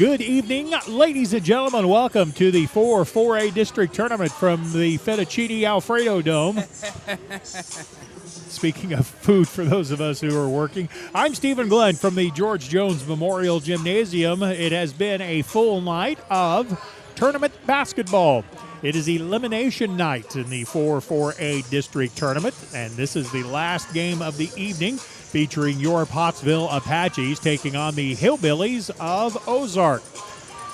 Good evening, ladies and gentlemen. Welcome to the 4A District Tournament from the Fettuccine Alfredo Dome. Speaking of food, for those of us who are working, I'm Stephen Glenn from the George Jones Memorial Gymnasium. It has been a full night of tournament basketball. It is elimination night in the 4A District Tournament, and this is the last game of the evening, featuring your Pottsville Apaches taking on the Hillbillies of Ozark.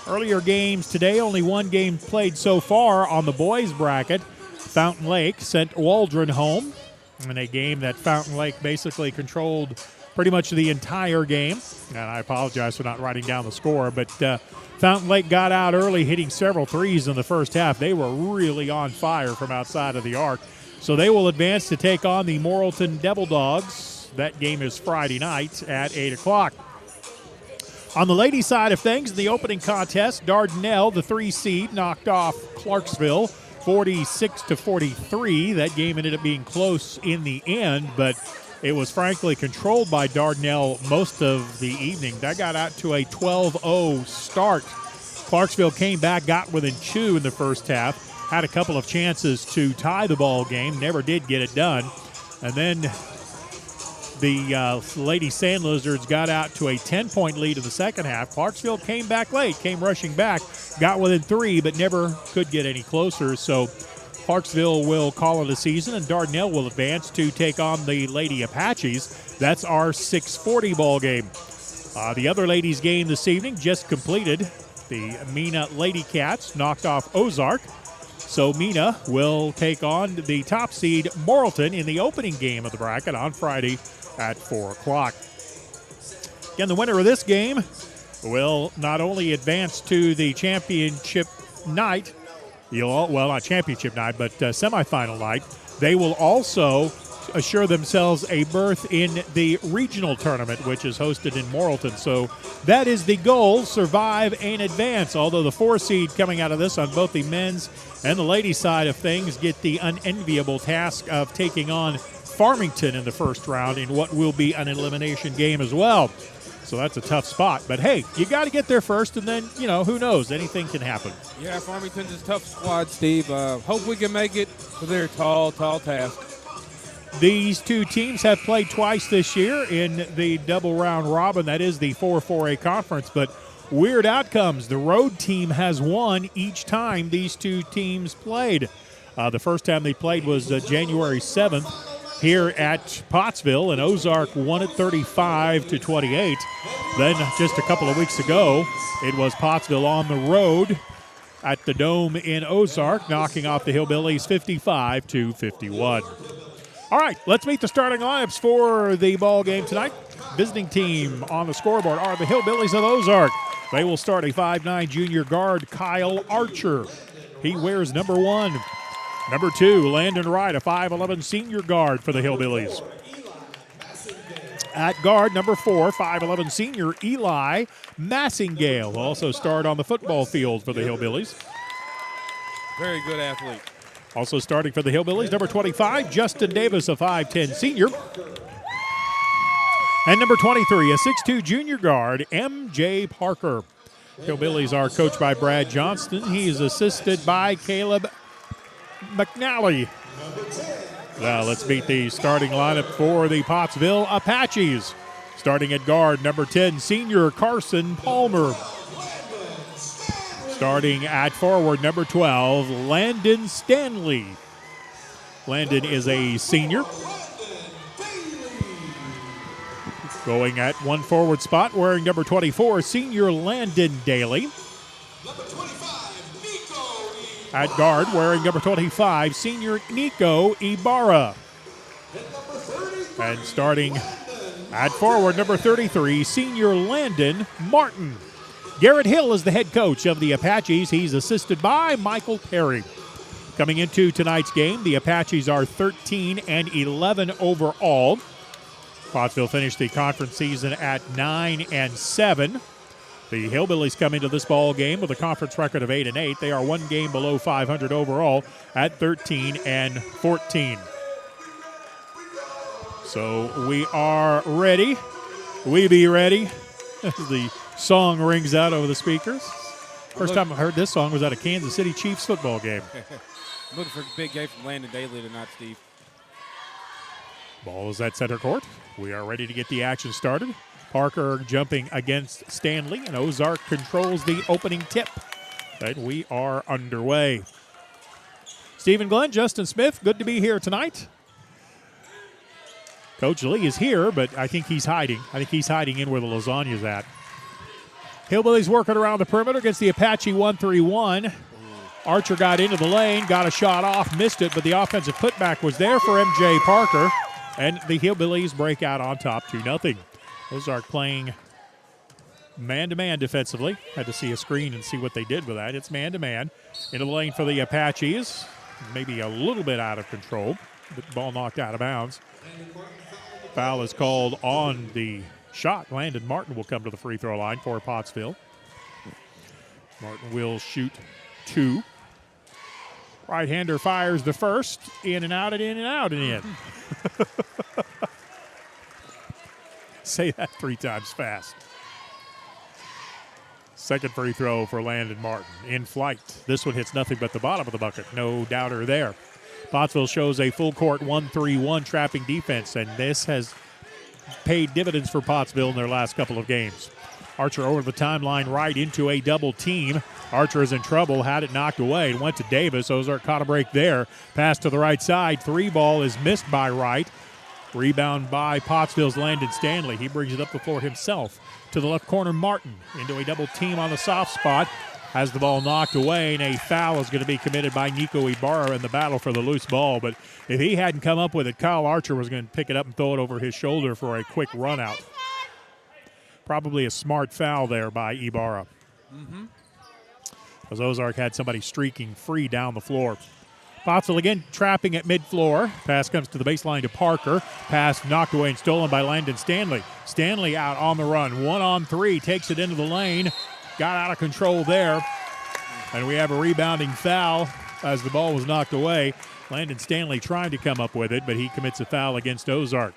Earlier games today, only one game played so far on the boys bracket. Fountain Lake sent Waldron home in a game that Fountain Lake basically controlled pretty much the entire game. And I apologize for not writing down the score, but Fountain Lake got out early, hitting several threes in the first half. They were really on fire from outside of the arc. So they will advance to take on the Morrilton Devil Dogs. That game is Friday night at 8 o'clock. On the ladies' side of things, in the opening contest, Dardanelle, the 3 seed, knocked off Clarksville 46-43. That game ended up being close in the end, but it was frankly controlled by Dardanelle most of the evening. That got out to a 12-0 start. Clarksville came back, got within 2 in the first half, had a couple of chances to tie the ball game, never did get it done. And then the Lady Sand Lizards got out to a 10-point lead in the second half. Clarksville came back late, came rushing back, got within 3, but never could get any closer. So Clarksville will call it a season, and Dardanelle will advance to take on the Lady Apaches. That's our 6:40 ball game. The other ladies' game this evening just completed. The Mina Lady Cats knocked off Ozark. So Mina will take on the top seed Morrilton in the opening game of the bracket on Friday at 4 o'clock. Again, the winner of this game will not only advance to the championship night, not championship night, but semifinal night, they will also assure themselves a berth in the regional tournament, which is hosted in Morrilton. So that is the goal, survive and advance, although the 4 seed coming out of this on both the men's and the ladies' side of things get the unenviable task of taking on Farmington in the first round in what will be an elimination game as well. So that's a tough spot. But, hey, you got to get there first, and then, who knows? Anything can happen. Yeah, Farmington's a tough squad, Steve. Hope we can make it for their tall task. These two teams have played twice this year in the double round robin. That is the 4A conference. But weird outcomes. The road team has won each time these two teams played. The first time they played was January 7th. Here at Pottsville, and Ozark won it 35-28. Then just a couple of weeks ago, it was Pottsville on the road at the Dome in Ozark, knocking off the Hillbillies 55-51. All right, let's meet the starting lineups for the ball game tonight. Visiting team on the scoreboard are the Hillbillies of Ozark. They will start a 5'9" junior guard, Kyle Archer. He wears number 1. Number 2, Landon Wright, a 5'11" senior guard for the Hillbillies. At guard, number 4, 5'11" senior Eli Massingale will also start on the football field for the Hillbillies. Very good athlete. Also starting for the Hillbillies, number 25, Justin Davis, a 5'10" senior. And number 23, a 6'2" junior guard, M.J. Parker. Hillbillies are coached by Brad Johnston. He is assisted by Caleb McNally. Now let's meet the starting lineup for the Pottsville Apaches. Starting at guard, number 10, senior Carson Palmer. Starting at forward, number 12, Landon Stanley. Landon is a senior. Going at one forward spot, wearing number 24, senior Landon Daly. At guard, wearing number 25, senior Nico Ibarra. And starting at forward, number 33, senior Landon Martin. Garrett Hill is the head coach of the Apaches. He's assisted by Michael Perry. Coming into tonight's game, the Apaches are 13-11 overall. Pottsville finished the conference season at 9-7. The Hillbillies come into this ball game with a conference record of 8-8. They are one game below 500 overall at 13-14. So we are ready. We be ready. The song rings out over the speakers. First time I heard this song was at a Kansas City Chiefs football game. I'm looking for a big game from Landon Daly tonight, Steve. Ball is at center court. We are ready to get the action started. Parker jumping against Stanley, and Ozark controls the opening tip. And we are underway. Stephen Glenn, Justin Smith, good to be here tonight. Coach Lee is here, but I think he's hiding. I think he's hiding in where the lasagna's at. Hillbillies working around the perimeter against the Apache 1-3-1. Archer got into the lane, got a shot off, missed it, but the offensive putback was there for MJ Parker. And the Hillbillies break out on top 2-0. Ozark playing man-to-man defensively. Had to see a screen and see what they did with that. It's man-to-man. Into the lane for the Apaches. Maybe a little bit out of control. The ball knocked out of bounds. Foul is called on the shot. Landon Martin will come to the free throw line for Pottsville. Martin will shoot 2. Right-hander fires the first. In and out and in and out and in. Say that 3 times fast. Second free throw for Landon Martin. In flight. This one hits nothing but the bottom of the bucket. No doubter there. Pottsville shows a full court 1-3-1 trapping defense, and this has paid dividends for Pottsville in their last couple of games. Archer over the timeline right into a double team. Archer is in trouble, had it knocked away, and went to Davis. Ozark caught a break there. Pass to the right side. 3 ball is missed by Wright. Rebound by Pottsville's Landon Stanley. He brings it up the floor himself. To the left corner, Martin into a double team on the soft spot. Has the ball knocked away, and a foul is going to be committed by Nico Ibarra in the battle for the loose ball. But if he hadn't come up with it, Kyle Archer was going to pick it up and throw it over his shoulder for a quick run out. Probably a smart foul there by Ibarra. As Ozark had somebody streaking free down the floor. Pottsville again trapping at mid-floor. Pass comes to the baseline to Parker. Pass knocked away and stolen by Landon Stanley. Stanley out on the run. 1-on-3. Takes it into the lane. Got out of control there. And we have a rebounding foul as the ball was knocked away. Landon Stanley trying to come up with it, but he commits a foul against Ozark.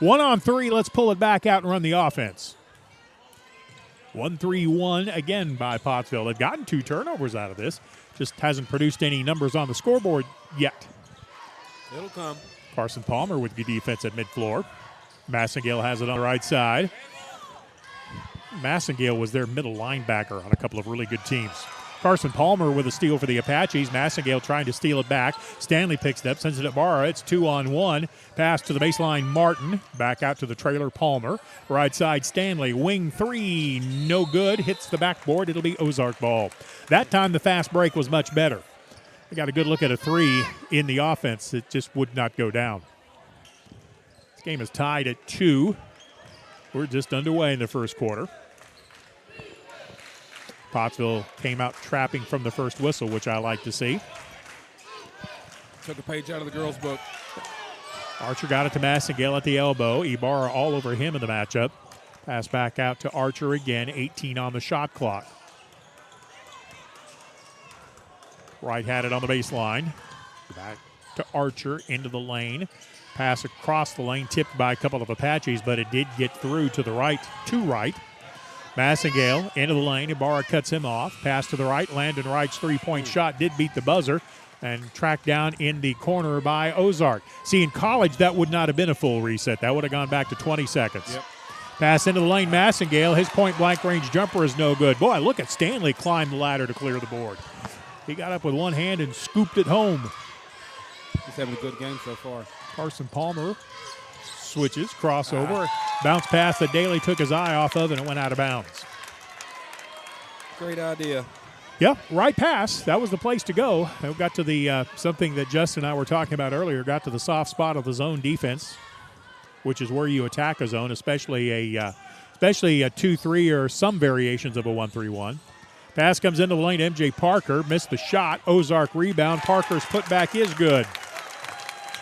1-on-3. Let's pull it back out and run the offense. 1-3-1 again by Pottsville. They've gotten 2 turnovers out of this. Just hasn't produced any numbers on the scoreboard yet. It'll come. Carson Palmer with good defense at mid-floor. Massengale has it on the right side. Massengale was their middle linebacker on a couple of really good teams. Carson Palmer with a steal for the Apaches. Massengale trying to steal it back. Stanley picks it up, sends it to Barra. It's 2-on-1. Pass to the baseline, Martin. Back out to the trailer, Palmer. Right side, Stanley. Wing 3, no good. Hits the backboard. It'll be Ozark ball. That time the fast break was much better. They got a good look at a 3 in the offense. It just would not go down. This game is tied at 2. We're just underway in the first quarter. Pottsville came out trapping from the first whistle, which I like to see. Took a page out of the girls' book. Archer got it to Massengale at the elbow. Ibarra all over him in the matchup. Pass back out to Archer again. 18 on the shot clock. Wright had it on the baseline. Back to Archer into the lane. Pass across the lane, tipped by a couple of Apaches, but it did get through to the right, to Wright. Massengale into the lane. Ibarra cuts him off. Pass to the right. Landon Wright's 3-point shot did beat the buzzer and tracked down in the corner by Ozark. See, in college, that would not have been a full reset. That would have gone back to 20 seconds. Yep. Pass into the lane. Massengale. His point-blank range jumper is no good. Boy, look at Stanley climb the ladder to clear the board. He got up with one hand and scooped it home. He's having a good game so far. Carson Palmer switches, crossover, bounce pass that Daly took his eye off of, and it went out of bounds. Great idea. Yeah, right pass. That was the place to go. We got to the something that Justin and I were talking about earlier, got to the soft spot of the zone defense, which is where you attack a zone, especially a 2-3 or some variations of a 1-3-1. Pass comes into the lane. MJ Parker missed the shot. Ozark rebound. Parker's putback is good.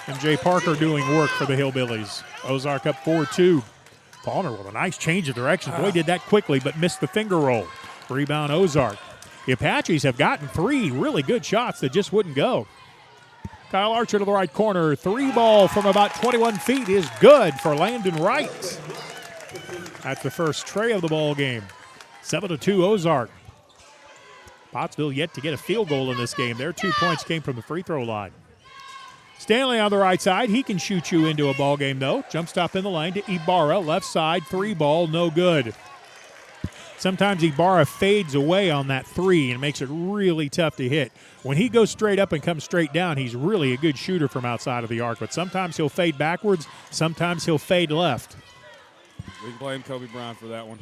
MJ Parker doing work for the Hillbillies. Ozark up 4-2. Palmer with a nice change of direction. Boy, did that quickly, but missed the finger roll. Rebound Ozark. The Apaches have gotten 3 really good shots that just wouldn't go. Kyle Archer to the right corner. 3 ball from about 21 feet is good for Landon Wright. That's the first tray of the ball game. 7-2 Ozark. Pottsville yet to get a field goal in this game. Their 2 points came from the free throw line. Stanley on the right side. He can shoot you into a ball game, though. Jump stop in the lane to Ibarra. Left side, 3 ball, no good. Sometimes Ibarra fades away on that 3 and makes it really tough to hit. When he goes straight up and comes straight down, he's really a good shooter from outside of the arc. But sometimes he'll fade backwards. Sometimes he'll fade left. We can blame Kobe Bryant for that one.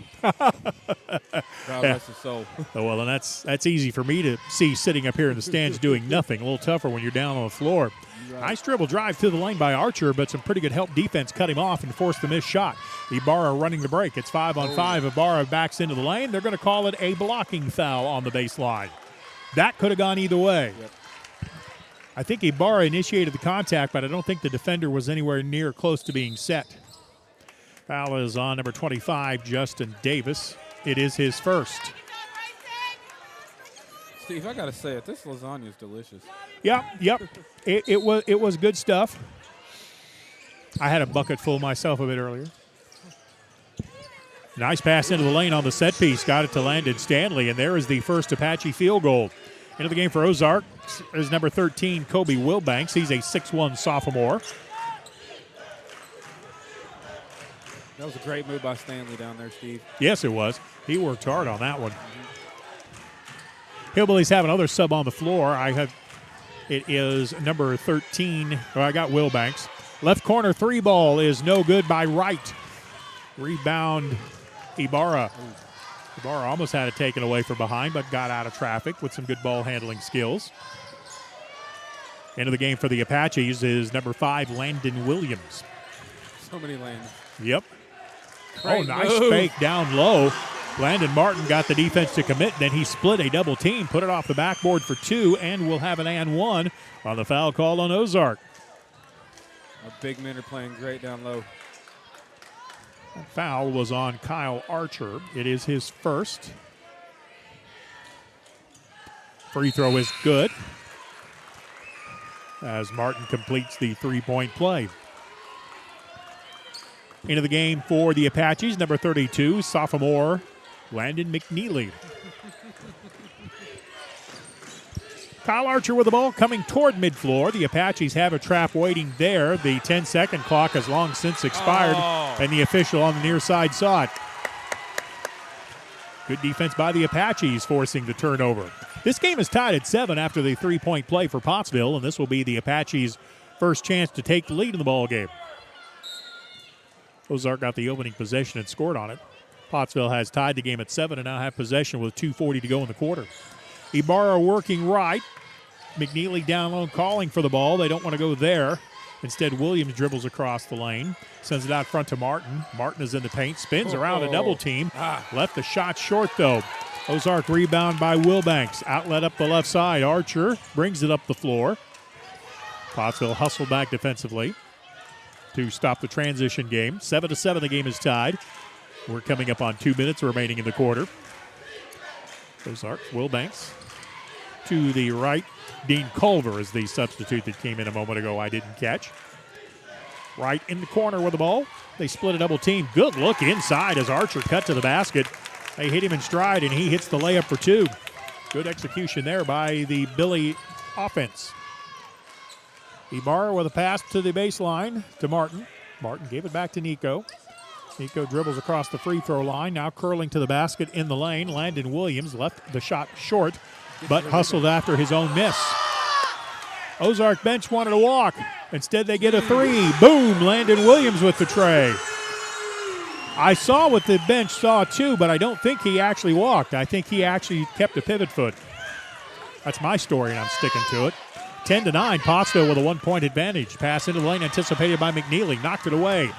God rest his soul. Oh, well, and that's easy for me to see sitting up here in the stands doing nothing. A little tougher when you're down on the floor. Right. Nice dribble drive to the lane by Archer, but some pretty good help defense cut him off and forced the missed shot. Ibarra running the break. It's 5-on-5. Ibarra backs into the lane. They're going to call it a blocking foul on the baseline. That could have gone either way. Yep. I think Ibarra initiated the contact, but I don't think the defender was anywhere near close to being set. Foul is on number 25, Justin Davis. It is his first. Steve, I got to say it. This lasagna is delicious. Yep. It was good stuff. I had a bucket full myself of it earlier. Nice pass into the lane on the set piece. Got it to Landon Stanley, and there is the first Apache field goal. Into the game for Ozark is number 13, Kobe Wilbanks. He's a 6'1 sophomore. That was a great move by Stanley down there, Steve. Yes, it was. He worked hard on that one. Hillbillies have another sub on the floor. It is number 13. I got Wilbanks. Left corner 3 ball is no good by Wright. Rebound, Ibarra. Ibarra almost had it taken away from behind, but got out of traffic with some good ball handling skills. Into the game for the Apaches is number 5, Landon Williams. So many Landons. Yep. Great nice move. fake down low. Landon Martin got the defense to commit, then he split a double team, put it off the backboard for 2, and we'll have an and 1 on the foul call on Ozark. Our big men are playing great down low. That foul was on Kyle Archer. It is his first. Free throw is good as Martin completes the 3-point play. Into the game for the Apaches, number 32, sophomore Landon McNeely. Kyle Archer with the ball coming toward mid-floor. The Apaches have a trap waiting there. The 10-second clock has long since expired, and the official on the near side saw it. Good defense by the Apaches, forcing the turnover. This game is tied at 7 after the 3-point play for Pottsville, and this will be the Apaches' first chance to take the lead in the ball game. Ozark got the opening possession and scored on it. Pottsville has tied the game at 7 and now have possession with 2:40 to go in the quarter. Ibarra working right. McNeely down low calling for the ball. They don't want to go there. Instead, Williams dribbles across the lane. Sends it out front to Martin. Martin is in the paint. Spins around a double team. Left the shot short, though. Ozark rebound by Wilbanks. Outlet up the left side. Archer brings it up the floor. Pottsville hustled back defensively to stop the transition game. 7-7, the game is tied. We're coming up on 2 minutes remaining in the quarter. Ozark, Wilbanks to the right. Dean Culver is the substitute that came in a moment ago I didn't catch. Right in the corner with the ball. They split a double team. Good look inside as Archer cut to the basket. They hit him in stride, and he hits the layup for 2. Good execution there by the Billy offense. Ibarra with a pass to the baseline to Martin. Martin gave it back to Nico. Nico dribbles across the free throw line, now curling to the basket in the lane. Landon Williams left the shot short, but hustled after his own miss. Ozark bench wanted to walk. Instead, they get a 3. Boom, Landon Williams with the tray. I saw what the bench saw too, but I don't think he actually walked. I think he actually kept a pivot foot. That's my story, and I'm sticking to it. 10-9, Pottsville with a 1-point advantage. Pass into the lane anticipated by McNeely. Knocked it away.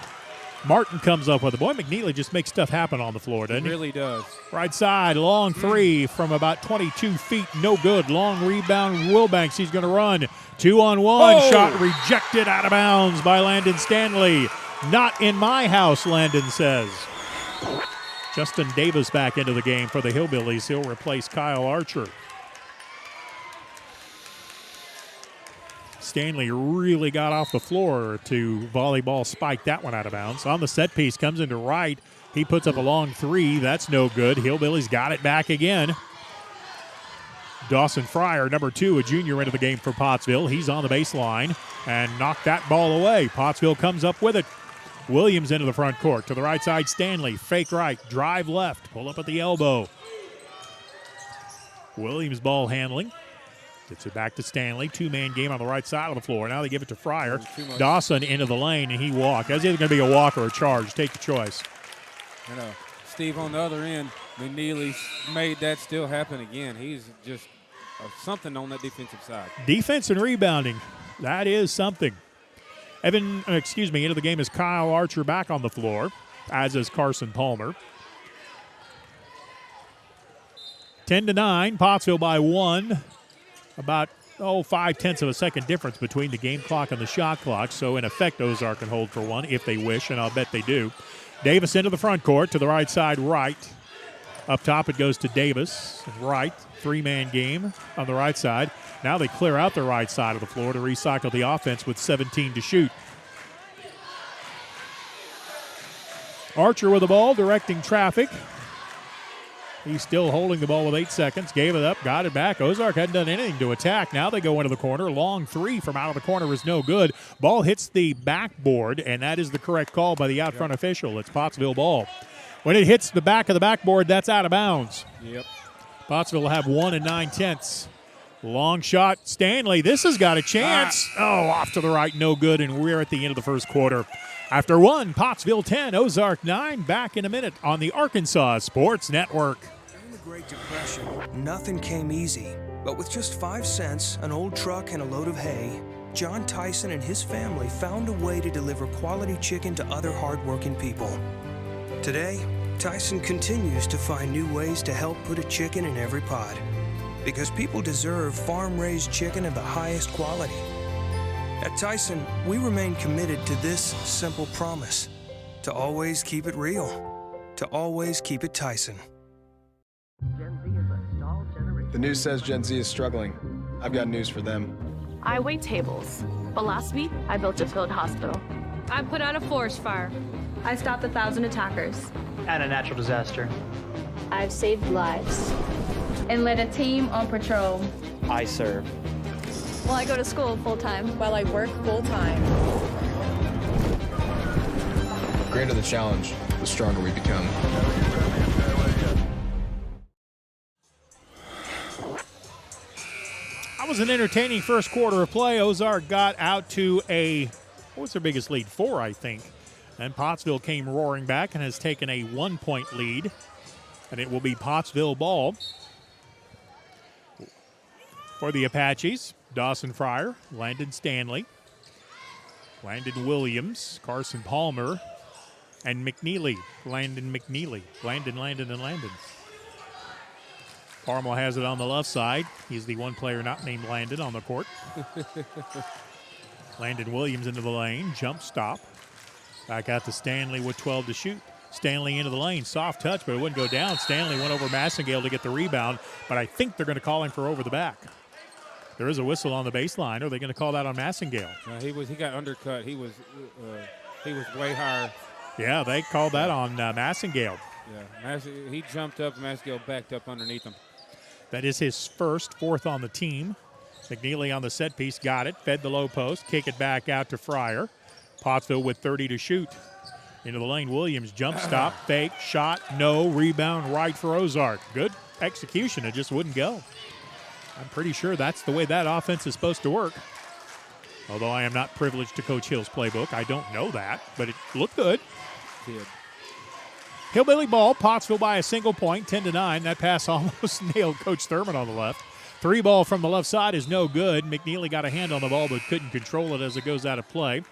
Martin comes up with it. Boy, McNeely just makes stuff happen on the floor, doesn't he? Really does. Right side, long 3 from about 22 feet. No good. Long rebound, Wilbanks. He's going to run. 2-on-1. Shot rejected out of bounds by Landon Stanley. Not in my house, Landon says. Justin Davis back into the game for the Hillbillies. He'll replace Kyle Archer. Stanley really got off the floor to volleyball spike that one out of bounds. On the set piece, comes into right. He puts up a long three. That's no good. Hillbillies got it back again. Dawson Fryer, number 2, a junior into the game for Pottsville. He's on the baseline and knocked that ball away. Pottsville comes up with it. Williams into the front court. To the right side, Stanley. Fake right, drive left, pull up at the elbow. Williams ball handling. Gets it back to Stanley. 2-man game on the right side of the floor. Now they give it to Fryer. Dawson into the lane, and he walked. That's either going to be a walk or a charge. Take your choice. Steve on the other end, McNeely's made that still happen again. He's just something on that defensive side. Defense and rebounding. That is something. Into the game is Kyle Archer back on the floor, as is Carson Palmer. 10-9, Pottsville by 1. About 0.5 of a second difference between the game clock and the shot clock. So, in effect, Ozark can hold for one if they wish, and I'll bet they do. Davis into the front court to the right side, right. Up top, it goes to Davis, right. 3-man game on the right side. Now they clear out the right side of the floor to recycle the offense with 17 to shoot. Archer with the ball, directing traffic. He's still holding the ball with 8 seconds. Gave it up, got it back. Ozark hadn't done anything to attack. Now they go into the corner. Long three from out of the corner is no good. Ball hits the backboard, and that is the correct call by the out front official. It's Pottsville ball. When it hits the back of the backboard, that's out of bounds. Yep. Pottsville will have 1 9/10. Long shot, Stanley. This has got a chance. Off to the right, no good, and we're at the end of the first quarter. After 1, Pottsville 10, Ozark 9. Back in a minute on the Arkansas Sports Network. During the Great Depression, nothing came easy. But with just 5 cents, an old truck, and a load of hay, John Tyson and his family found a way to deliver quality chicken to other hardworking people. Today, Tyson continues to find new ways to help put a chicken in every pot. Because people deserve farm-raised chicken of the highest quality. At Tyson, we remain committed to this simple promise: to always keep it real, to always keep it Tyson. Gen Z is a stalled generation. The news says Gen Z is struggling. I've got news for them. I wait tables, but last week I built a field hospital. I put out a forest fire. I stopped 1,000 attackers. And a natural disaster. I've saved lives. And led a team on patrol. I serve. Well, I go to school full-time. While I work full-time. The greater the challenge, the stronger we become. That was an entertaining first quarter of play. Ozark got out to what was their biggest lead? 4, I think. And Pottsville came roaring back and has taken a 1-point lead. And it will be Pottsville ball. For the Apaches, Dawson Fryer, Landon Stanley, Landon Williams, Carson Palmer, and McNeely. Landon. Palmer has it on the left side. He's the one player not named Landon on the court. Landon Williams into the lane, jump stop. Back out to Stanley with 12 to shoot. Stanley into the lane, soft touch, but it wouldn't go down. Stanley went over Massengale to get the rebound, but I think they're going to call him for over the back. There is a whistle on the baseline. Are they going to call that on Massengale? He got undercut. He was way higher. Yeah, they called that on Massengale. Yeah, he jumped up. Massengale backed up underneath him. That is his fourth on the team. McNeely on the set piece, got it, fed the low post, kick it back out to Fryer. Pottsville with 30 to shoot. Into the lane, Williams, jump stop, fake, shot, no, rebound right for Ozark. Good execution, it just wouldn't go. I'm pretty sure that's the way that offense is supposed to work. Although I am not privileged to Coach Hill's playbook, I don't know that, but it looked good. It did. Hillbilly ball, Pottsville by a single point, 10-9. That pass almost nailed Coach Thurman on the left. 3 ball from the left side is no good. McNeely got a hand on the ball but couldn't control it as it goes out of play.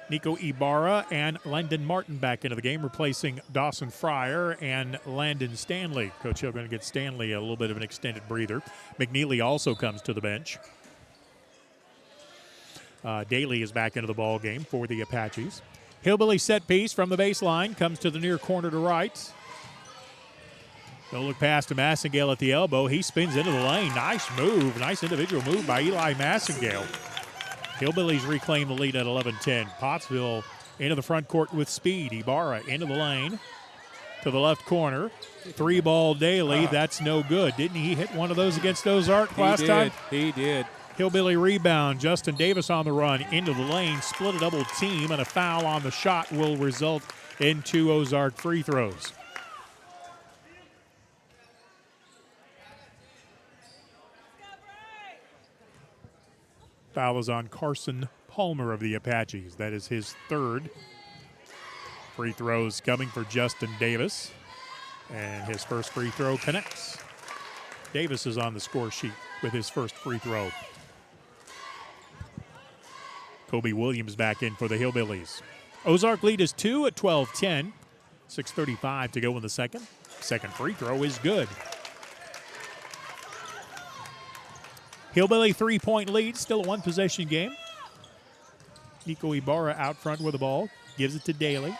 Nico Ibarra and Landon Martin back into the game, replacing Dawson Fryer and Landon Stanley. Coach Hill going to get Stanley a little bit of an extended breather. McNeely also comes to the bench. Daly is back into the ball game for the Apaches. Hillbilly set piece from the baseline, comes to the near corner to right. No look pass to Massengale at the elbow. He spins into the lane. Nice move. Nice individual move by Eli Massengale. Hillbillies reclaim the lead at 11-10. Pottsville into the front court with speed. Ibarra into the lane to the left corner. 3-ball Daly. That's no good. Didn't he hit one of those against Ozark last time? He did. Hillbilly rebound. Justin Davis on the run into the lane. Split a double team, and a foul on the shot will result in 2 Ozark free throws. Foul is on Carson Palmer of the Apaches. That is his 3rd. Free throws coming for Justin Davis. And his first free throw connects. Davis is on the score sheet with his first free throw. Kobe Williams back in for the Hillbillies. Ozark lead is 2 at 12-10. 6:35 to go in the second. Second free throw is good. Hillbilly 3-point lead, still a 1-possession game. Nico Ibarra out front with the ball, gives it to Daly.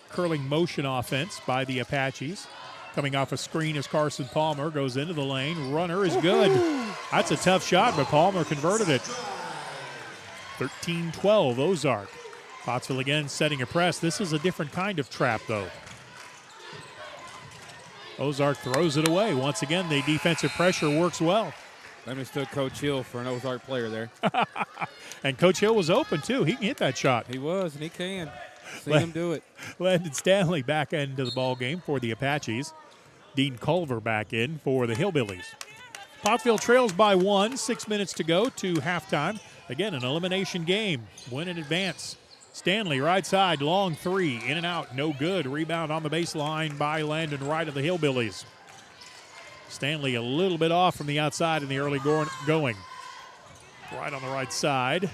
Curling motion offense by the Apaches. Coming off a screen as Carson Palmer goes into the lane. Runner is good. That's a tough shot, but Palmer converted it. 13-12 Ozark. Pottsville again setting a press. This is a different kind of trap, though. Ozark throws it away. Once again, the defensive pressure works well. They mistook Coach Hill for an Ozark player there. And Coach Hill was open, too. He can hit that shot. He was, and he can. See him do it. Landon Stanley back into the ball game for the Apaches. Dean Culver back in for the Hillbillies. Pottsville trails by 1, 6 minutes to go to halftime. Again, an elimination game. Win in advance. Stanley, right side, long 3, in and out, no good. Rebound on the baseline by Landon Wright of the Hillbillies. Stanley a little bit off from the outside in the early going. Right on the right side.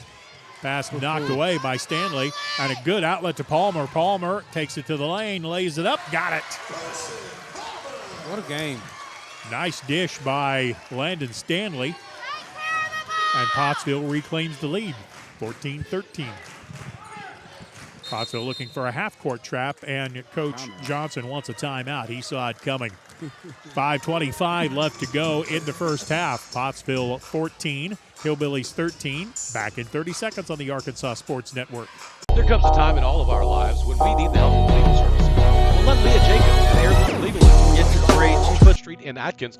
Pass knocked away by Stanley. And a good outlet to Palmer. Palmer takes it to the lane, lays it up, got it. What a game. Nice dish by Landon Stanley. And Pottsville reclaims the lead, 14-13. Pottsville looking for a half-court trap, and Coach Johnson wants a timeout. He saw it coming. 5:25 left to go in the first half. Pottsville 14, Hillbillies 13. Back in 30 seconds on the Arkansas Sports Network. There comes a time in all of our lives when we need the help of legal services. Well, let Leah Jacobs at Heirloom Legal Entrance Grade 2 Street in Atkins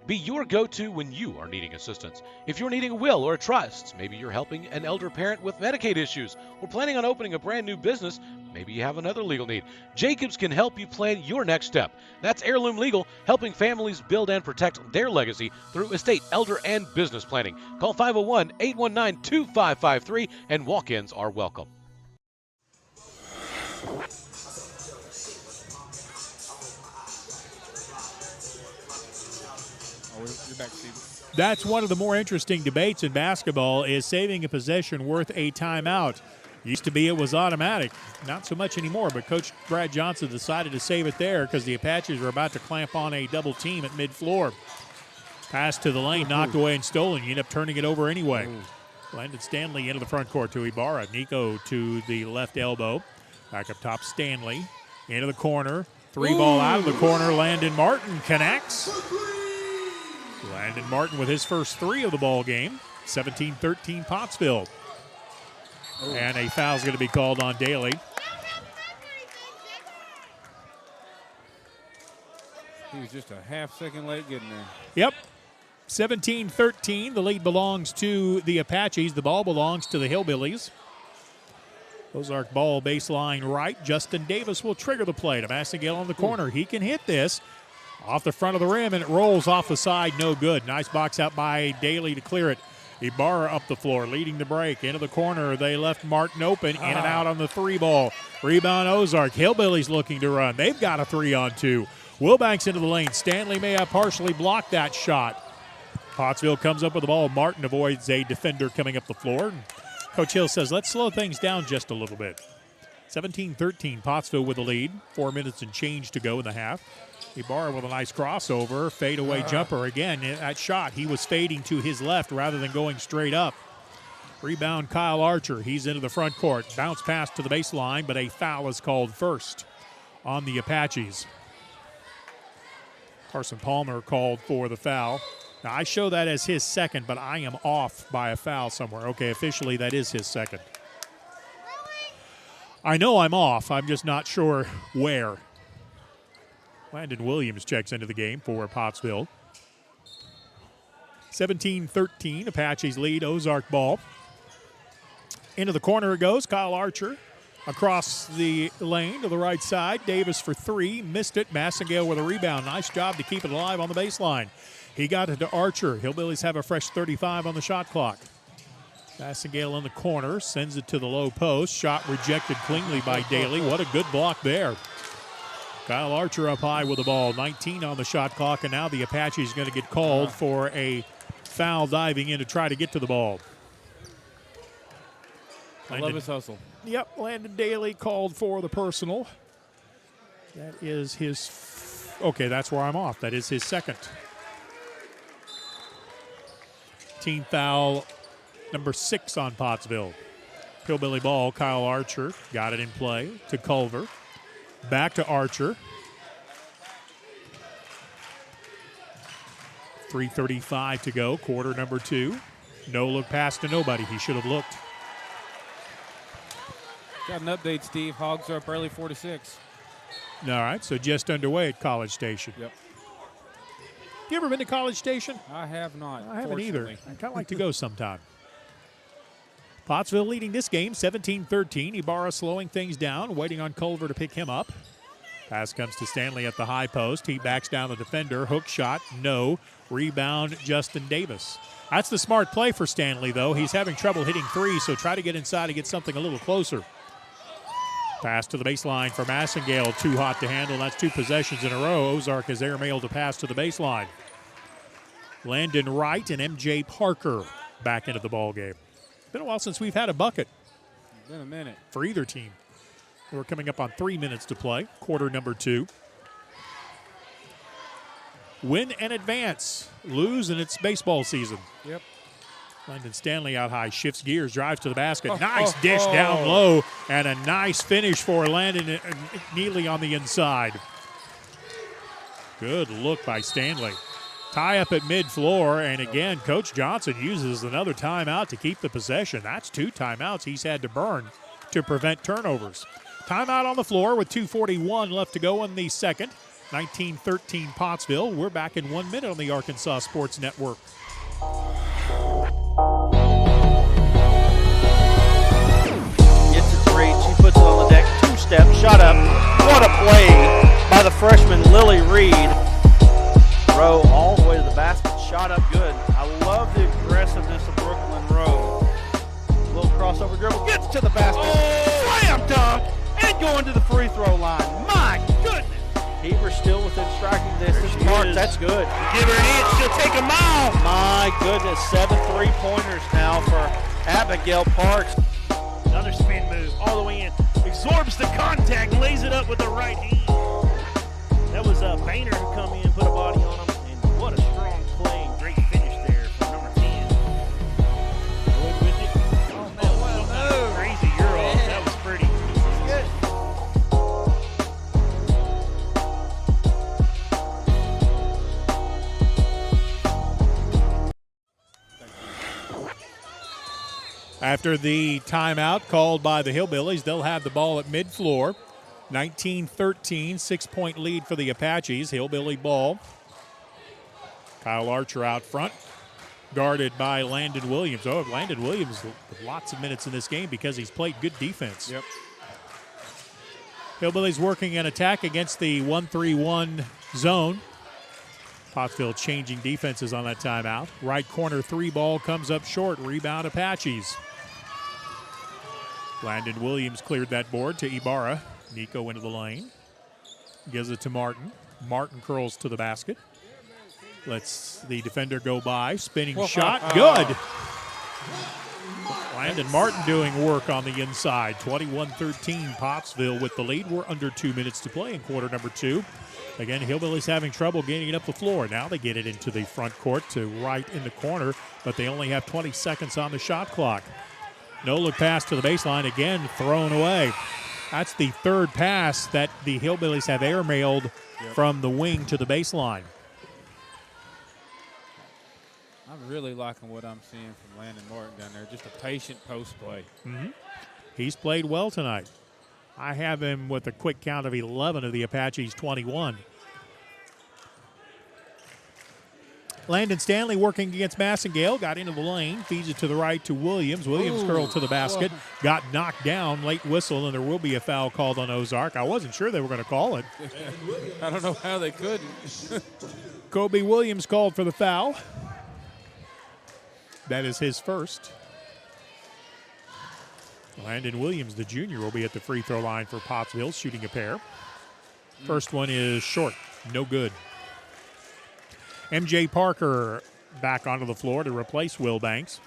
be your go-to when you are needing assistance. If you're needing a will or a trust, maybe you're helping an elder parent with Medicaid issues, or planning on opening a brand new business, maybe you have another legal need. Jacobs can help you plan your next step. That's Heirloom Legal, helping families build and protect their legacy through estate, elder, and business planning. Call 501-819-2553, and walk-ins are welcome. That's one of the more interesting debates in basketball, is saving a possession worth a timeout. Used to be it was automatic. Not so much anymore, but Coach Brad Johnson decided to save it there because the Apaches were about to clamp on a double team at mid-floor. Pass to the lane, knocked away and stolen. You end up turning it over anyway. Landon Stanley into the front court to Ibarra. Nico to the left elbow. Back up top, Stanley into the corner. 3-ball out of the corner. Landon Martin connects. Landon Martin with his first 3 of the ball game. 17-13 Pottsville. And a foul's going to be called on Daly. He was just a half-second late getting there. Yep. 17-13. The lead belongs to the Apaches. The ball belongs to the Hillbillies. Ozark ball baseline right. Justin Davis will trigger the play to Massengale on the corner. He can hit this off the front of the rim, and it rolls off the side. No good. Nice box out by Daly to clear it. Ibarra up the floor, leading the break. Into the corner, they left Martin open. In and out on the 3-ball. Rebound Ozark. Hillbillies looking to run. They've got a 3-on-2. Wilbanks into the lane. Stanley may have partially blocked that shot. Pottsville comes up with the ball. Martin avoids a defender coming up the floor. Coach Hill says, let's slow things down just a little bit. 17-13, Pottsville with the lead. 4 minutes and change to go in the half. Ibarra with a nice crossover. Fadeaway jumper again. That shot, he was fading to his left rather than going straight up. Rebound Kyle Archer. He's into the front court. Bounce pass to the baseline, but a foul is called first on the Apaches. Carson Palmer called for the foul. Now, I show that as his second, but I am off by a foul somewhere. Okay, officially that is his second. I know I'm off. I'm just not sure where. Landon Williams checks into the game for Pottsville. 17-13, Apaches lead, Ozark ball. Into the corner it goes. Kyle Archer across the lane to the right side. Davis for three. Missed it. Massengale with a rebound. Nice job to keep it alive on the baseline. He got it to Archer. Hillbillies have a fresh 35 on the shot clock. Massengale in the corner. Sends it to the low post. Shot rejected cleanly by Daly. What a good block there. Kyle Archer up high with the ball. 19 on the shot clock, and now the Apaches going to get called for a foul diving in to try to get to the ball. I love his hustle. Yep, Landon Daly called for the personal. That is his, okay, that's where I'm off. That is his second. Team foul number 6 on Pottsville. Hillbilly ball, Kyle Archer got it in play to Culver. Back to Archer. 3:35 to go, quarter number 2. No look pass to nobody. He should have looked. Got an update, Steve. Hogs are up early 4-6. All right, so just underway at College Station. Yep. You ever been to College Station? I have not. I haven't either. I kind of like to go sometime. Pottsville leading this game 17-13. Ibarra slowing things down, waiting on Culver to pick him up. Pass comes to Stanley at the high post. He backs down the defender. Hook shot, no. Rebound, Justin Davis. That's the smart play for Stanley, though. He's having trouble hitting threes, so try to get inside and get something a little closer. Pass to the baseline for Massengale. Too hot to handle. That's 2 possessions in a row. Ozark has airmailed a pass to the baseline. Landon Wright and M.J. Parker back into the ballgame. It's been a while since we've had a bucket. It's been a minute. For either team. We're coming up on 3 minutes to play. Quarter number 2. Win and advance. Lose and it's baseball season. Yep. Landon Stanley out high, shifts gears, drives to the basket. Nice dish down low, and a nice finish for Landon Neely on the inside. Good look by Stanley. Tie up at mid-floor, and again, Coach Johnson uses another timeout to keep the possession. That's 2 timeouts he's had to burn to prevent turnovers. Timeout on the floor with 2:41 left to go in the second. 19-13 Pottsville. We're back in 1 minute on the Arkansas Sports Network. Gets it to reach. She puts it on the deck. 2-step, shot up. What a play by the freshman Lily Reed. Rowe all the way to the basket. Shot up good. I love the aggressiveness of Brooklyn Rowe. A little crossover dribble. Gets to the basket. Slam dunk. And going to the free throw line. My goodness. Heber still within striking distance. Parks, that's good. Give her an inch, she'll take a mile. My goodness, 7 3-pointers now for Abigail Parks. Another spin move all the way in. Absorbs the contact, lays it up with the right hand. That was Boehner who come in and put a body on him. And what a strong play and great finish there for number 10. Good with it. Oh, man, wow, crazy Euro. That was pretty. Good. After the timeout called by the Hillbillies, they'll have the ball at mid-floor. 19-13, 6-point lead for the Apaches. Hillbilly ball. Kyle Archer out front, guarded by Landon Williams. Oh, Landon Williams with lots of minutes in this game because he's played good defense. Yep. Hillbillies working an attack against the 1-3-1 zone. Pottsville changing defenses on that timeout. Right corner 3 ball comes up short. Rebound Apaches. Landon Williams cleared that board to Ibarra. Nico into the lane. Gives it to Martin. Martin curls to the basket. Lets the defender go by. Spinning shot. Good. Landon Martin doing work on the inside. 21-13 Pottsville with the lead. We're under 2 minutes to play in quarter number 2. Again, Hillbillies having trouble getting it up the floor. Now they get it into the front court to right in the corner, but they only have 20 seconds on the shot clock. No-look pass to the baseline, again thrown away. That's the third pass that the Hillbillies have airmailed from the wing to the baseline. I'm really liking what I'm seeing from Landon Martin down there. Just a patient post play. He's played well tonight. I have him with a quick count of 11 of the Apaches' 21. Landon Stanley working against Massengale, got into the lane, feeds it to the right to Williams. Williams curled to the basket, got knocked down, late whistle, and there will be a foul called on Ozark. I wasn't sure they were going to call it. I don't know how they couldn't. Kobe Williams called for the foul. That is his first. Landon Williams, the junior, will be at the free throw line for Pottsville, shooting a pair. First one is short, no good. MJ Parker back onto the floor to replace Will Banks.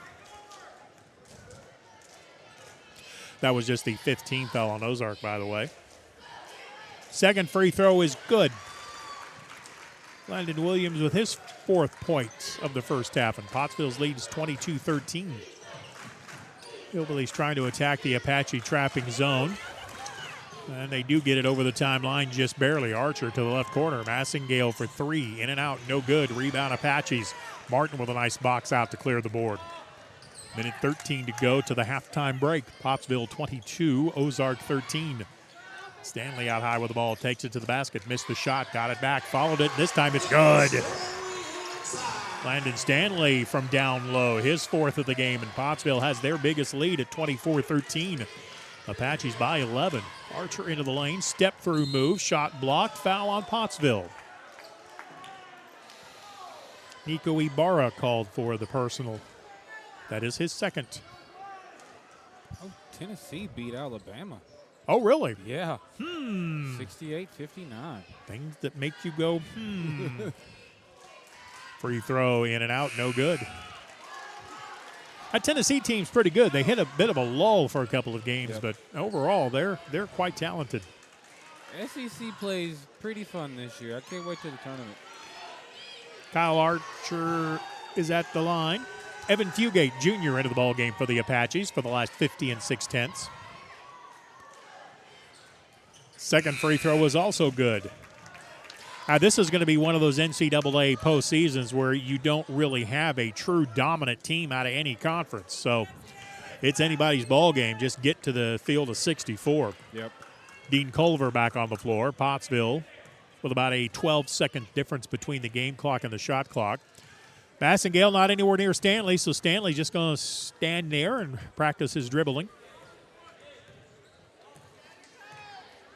That was just the 15th foul on Ozark, by the way. Second free throw is good. Landon Williams with his 4th point of the first half, and Pottsville's lead is 22-13. Hillbillies trying to attack the Apache trapping zone. And they do get it over the timeline just barely. Archer to the left corner. Massengale for 3. In and out. No good. Rebound Apaches. Martin with a nice box out to clear the board. Minute 13 to go to the halftime break. Pottsville 22. Ozark 13. Stanley out high with the ball. Takes it to the basket. Missed the shot. Got it back. Followed it. This time it's good. Landon Stanley from down low. His 4th of the game. And Pottsville has their biggest lead at 24-13. Apaches by 11. Archer into the lane, step through move, shot blocked, foul on Pottsville. Nico Ibarra called for the personal. That is his second. Oh, Tennessee beat Alabama. Oh, really? Yeah. 68-59. Things that make you go, Free throw in and out, no good. That Tennessee team's pretty good. They hit a bit of a lull for a couple of games, but overall, they're quite talented. SEC plays pretty fun this year. I can't wait till the tournament. Kyle Archer is at the line. Evan Fugate Jr. into the ball game for the Apaches for the last 50 6/10. Second free throw was also good. This is going to be one of those NCAA postseasons where you don't really have a true dominant team out of any conference. So it's anybody's ball game. Just get to the field of 64. Yep. Dean Culver back on the floor. Pottsville with about a 12-second difference between the game clock and the shot clock. Massengale not anywhere near Stanley, so Stanley's just going to stand there and practice his dribbling.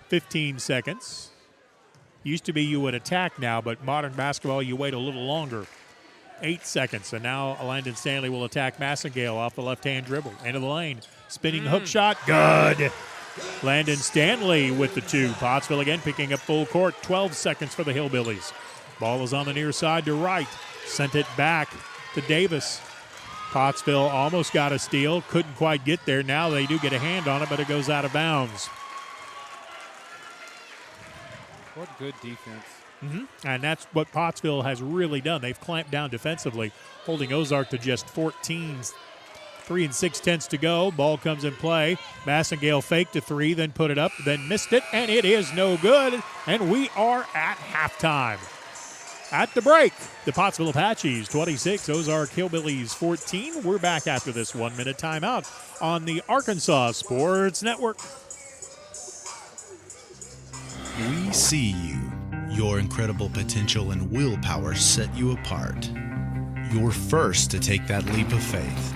15 seconds. Used to be you would attack now, but modern basketball, you wait a little longer. 8 seconds, and now Landon Stanley will attack Massengale off the left-hand dribble. Into the lane. Spinning hook shot. Good. Landon Stanley with the 2. Pottsville again picking up full court. 12 seconds for the Hillbillies. Ball is on the near side to right. Sent it back to Davis. Pottsville almost got a steal. Couldn't quite get there. Now they do get a hand on it, but it goes out of bounds. What good defense. And that's what Pottsville has really done. They've clamped down defensively, holding Ozark to just 14. 3 6/10 to go. Ball comes in play. Massengale faked a 3, then put it up, then missed it, and it is no good. And we are at halftime. At the break, the Pottsville Apaches 26, Ozark Hillbillies 14. We're back after this 1-minute timeout on the Arkansas Sports Network. We see you. Your incredible potential and willpower set you apart. You're first to take that leap of faith.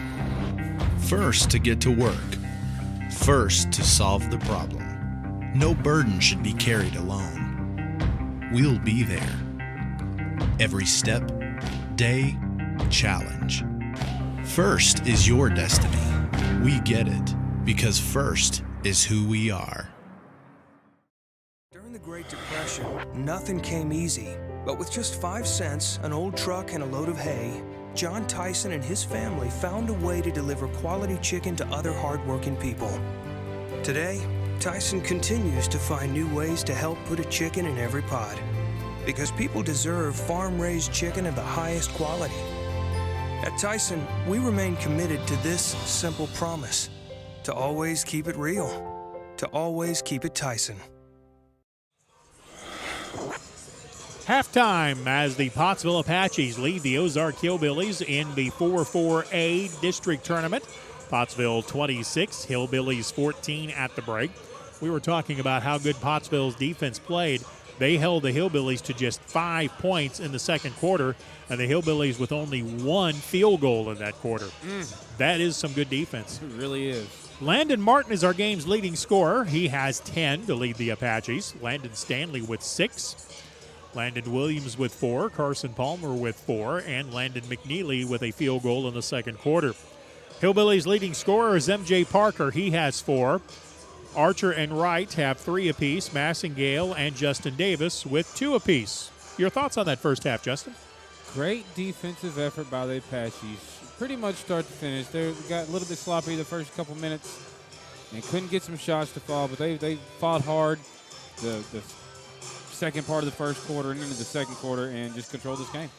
First to get to work. First to solve the problem. No burden should be carried alone. We'll be there. Every step, day, challenge. First is your destiny. We get it because first is who we are. During the Great Depression, nothing came easy. But with just 5 cents, an old truck, and a load of hay, John Tyson and his family found a way to deliver quality chicken to other hardworking people. Today, Tyson continues to find new ways to help put a chicken in every pot. Because people deserve farm-raised chicken of the highest quality. At Tyson, we remain committed to this simple promise: to always keep it real, to always keep it Tyson. Halftime as the Pottsville Apaches lead the Ozark Hillbillies in the 4-4A district tournament. Pottsville 26, Hillbillies 14 at the break. We were talking about how good Pottsville's defense played. They held the Hillbillies to just 5 points in the second quarter, and the Hillbillies with only 1 field goal in that quarter. That is some good defense. It really is. Landon Martin is our game's leading scorer. He has 10 to lead the Apaches. Landon Stanley with 6. Landon Williams with 4, Carson Palmer with 4, and Landon McNeely with a field goal in the second quarter. Hillbillies' leading scorer is M.J. Parker. He has 4. Archer and Wright have 3 apiece. Massingale and Justin Davis with 2 apiece. Your thoughts on that first half, Justin? Great defensive effort by the Apaches. Pretty much start to finish. They got a little bit sloppy the first couple minutes and couldn't get some shots to fall, but they fought hard the second part of the first quarter and into the second quarter and just controlled this game.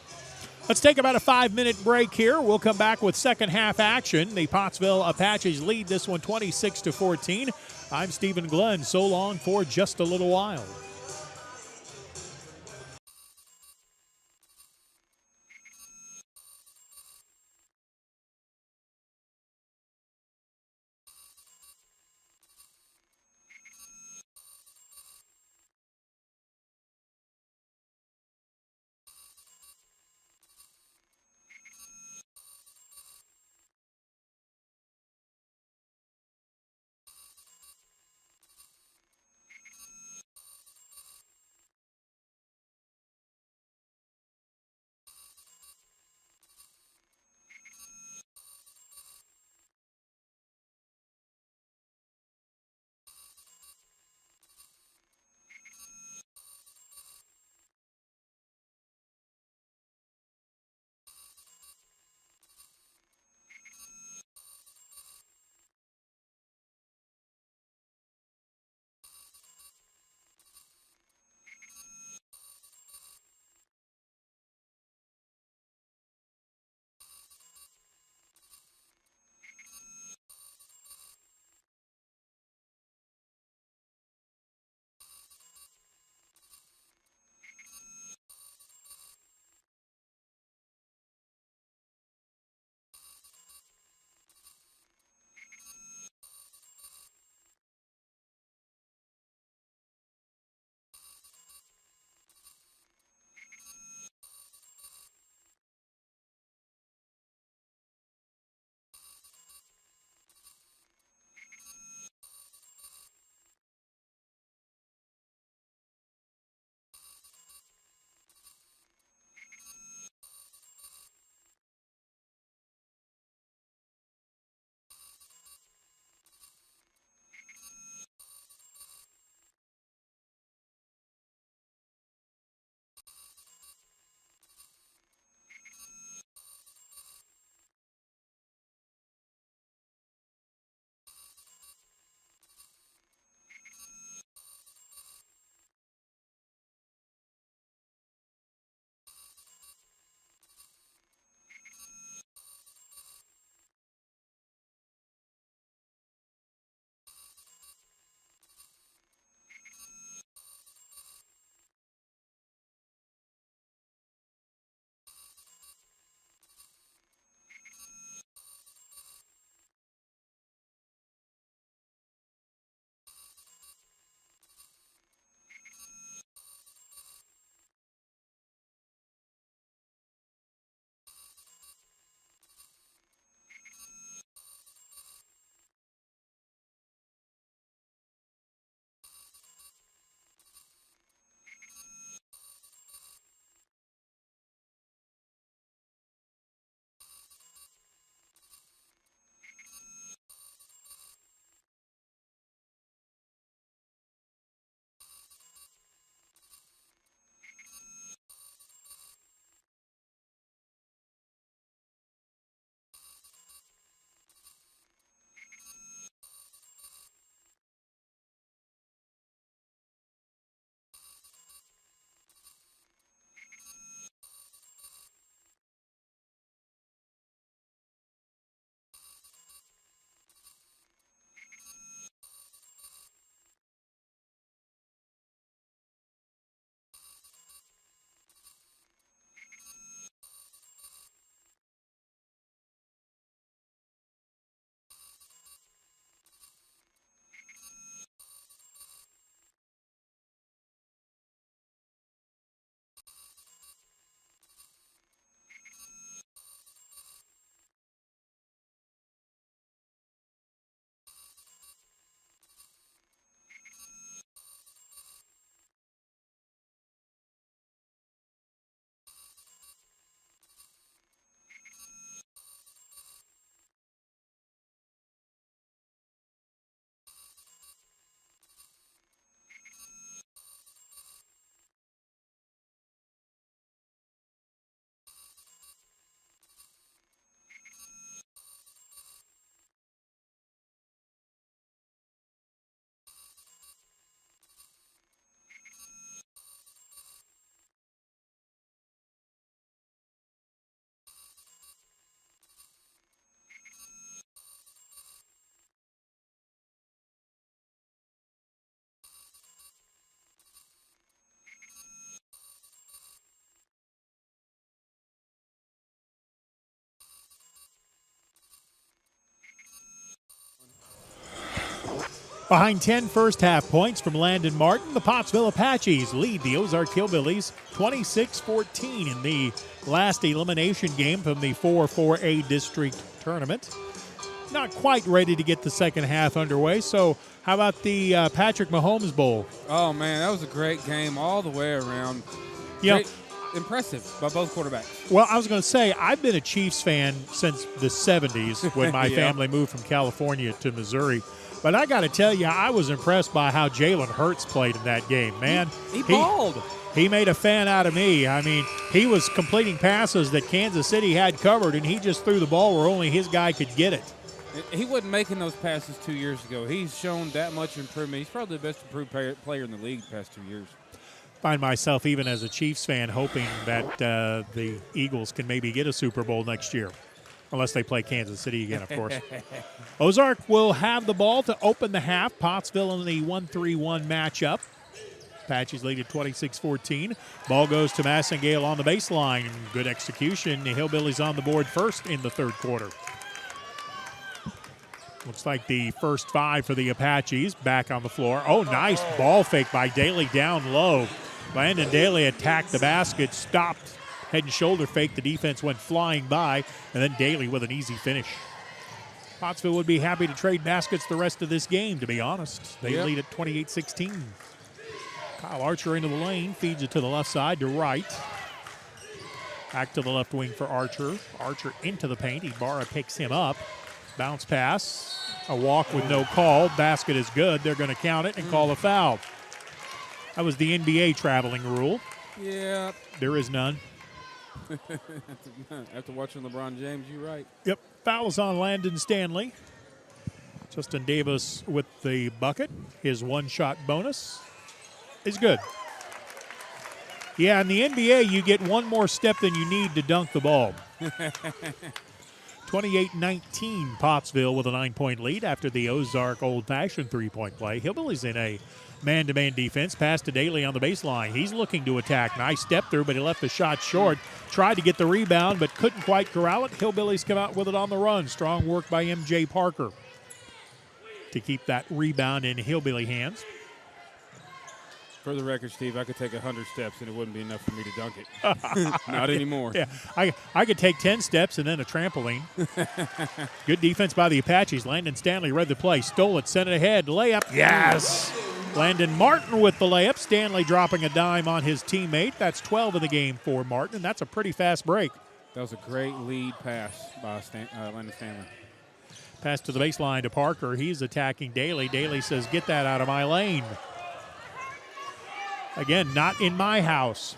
Let's take about a 5-minute break here. We'll come back with second half action. The Pottsville Apaches lead this one 26-14. I'm Stephen Glenn. So long for just a little while. Behind 10 first-half points from Landon Martin, the Pottsville Apaches lead the Ozark Hillbillies 26-14 in the last elimination game from the 4-4A district tournament. Not quite ready to get the second half underway, so how about the Patrick Mahomes Bowl? Oh, man, that was a great game all the way around. Impressive by both quarterbacks. Well, I was going to say, I've been a Chiefs fan since the 70s when my family moved from California to Missouri. But I got to tell you, I was impressed by how Jalen Hurts played in that game, man. He balled. He made a fan out of me. I mean, he was completing passes that Kansas City had covered, and he just threw the ball where only his guy could get it. He wasn't making those passes 2 years ago. He's shown that much improvement. He's probably the best improved player in the league the past 2 years. Find myself, even as a Chiefs fan, hoping that the Eagles can maybe get a Super Bowl next year. Unless they play Kansas City again, of course. Ozark will have the ball to open the half. Pottsville in the 1-3-1 matchup. Apaches lead at 26-14. Ball goes to Massengale on the baseline. Good execution. The Hillbillies on the board first in the third quarter. Looks like the first 5 for the Apaches. Back on the floor. Oh, nice ball fake by Daly down low. Landon Daly attacked the basket, stopped. Head and shoulder fake. The defense went flying by, and then Daly with an easy finish. Pottsville would be happy to trade baskets the rest of this game, to be honest. They lead at 28-16. Kyle Archer into the lane, feeds it to the left side to right. Back to the left wing for Archer. Archer into the paint. Ibarra picks him up. Bounce pass. A walk with no call. Basket is good. They're going to count it and call a foul. That was the NBA traveling rule. Yeah. There is none. After watching LeBron James, you're right. Yep. Fouls on Landon Stanley. Justin Davis with the bucket. His one-shot bonus is good. Yeah, in the NBA, you get one more step than you need to dunk the ball. 28-19, Pottsville with a 9-point lead after the Ozark old-fashioned three-point play. Hillbillies in a man-to-man defense. Pass to Daly on the baseline. He's looking to attack. Nice step through, but he left the shot short. Tried to get the rebound, but couldn't quite corral it. Hillbillies come out with it on the run. Strong work by M.J. Parker to keep that rebound in Hillbilly hands. For the record, Steve, I could take 100 steps and it wouldn't be enough for me to dunk it. Not anymore. Yeah, I could take 10 steps and then a trampoline. Good defense by the Apaches. Landon Stanley read the play. Stole it, sent it ahead. Layup. Yes. Landon Martin with the layup. Stanley dropping a dime on his teammate. That's 12 in the game for Martin, and that's a pretty fast break. That was a great lead pass by Landon Stanley. Pass to the baseline to Parker. He's attacking Daly. Daly says, get that out of my lane. Again, not in my house.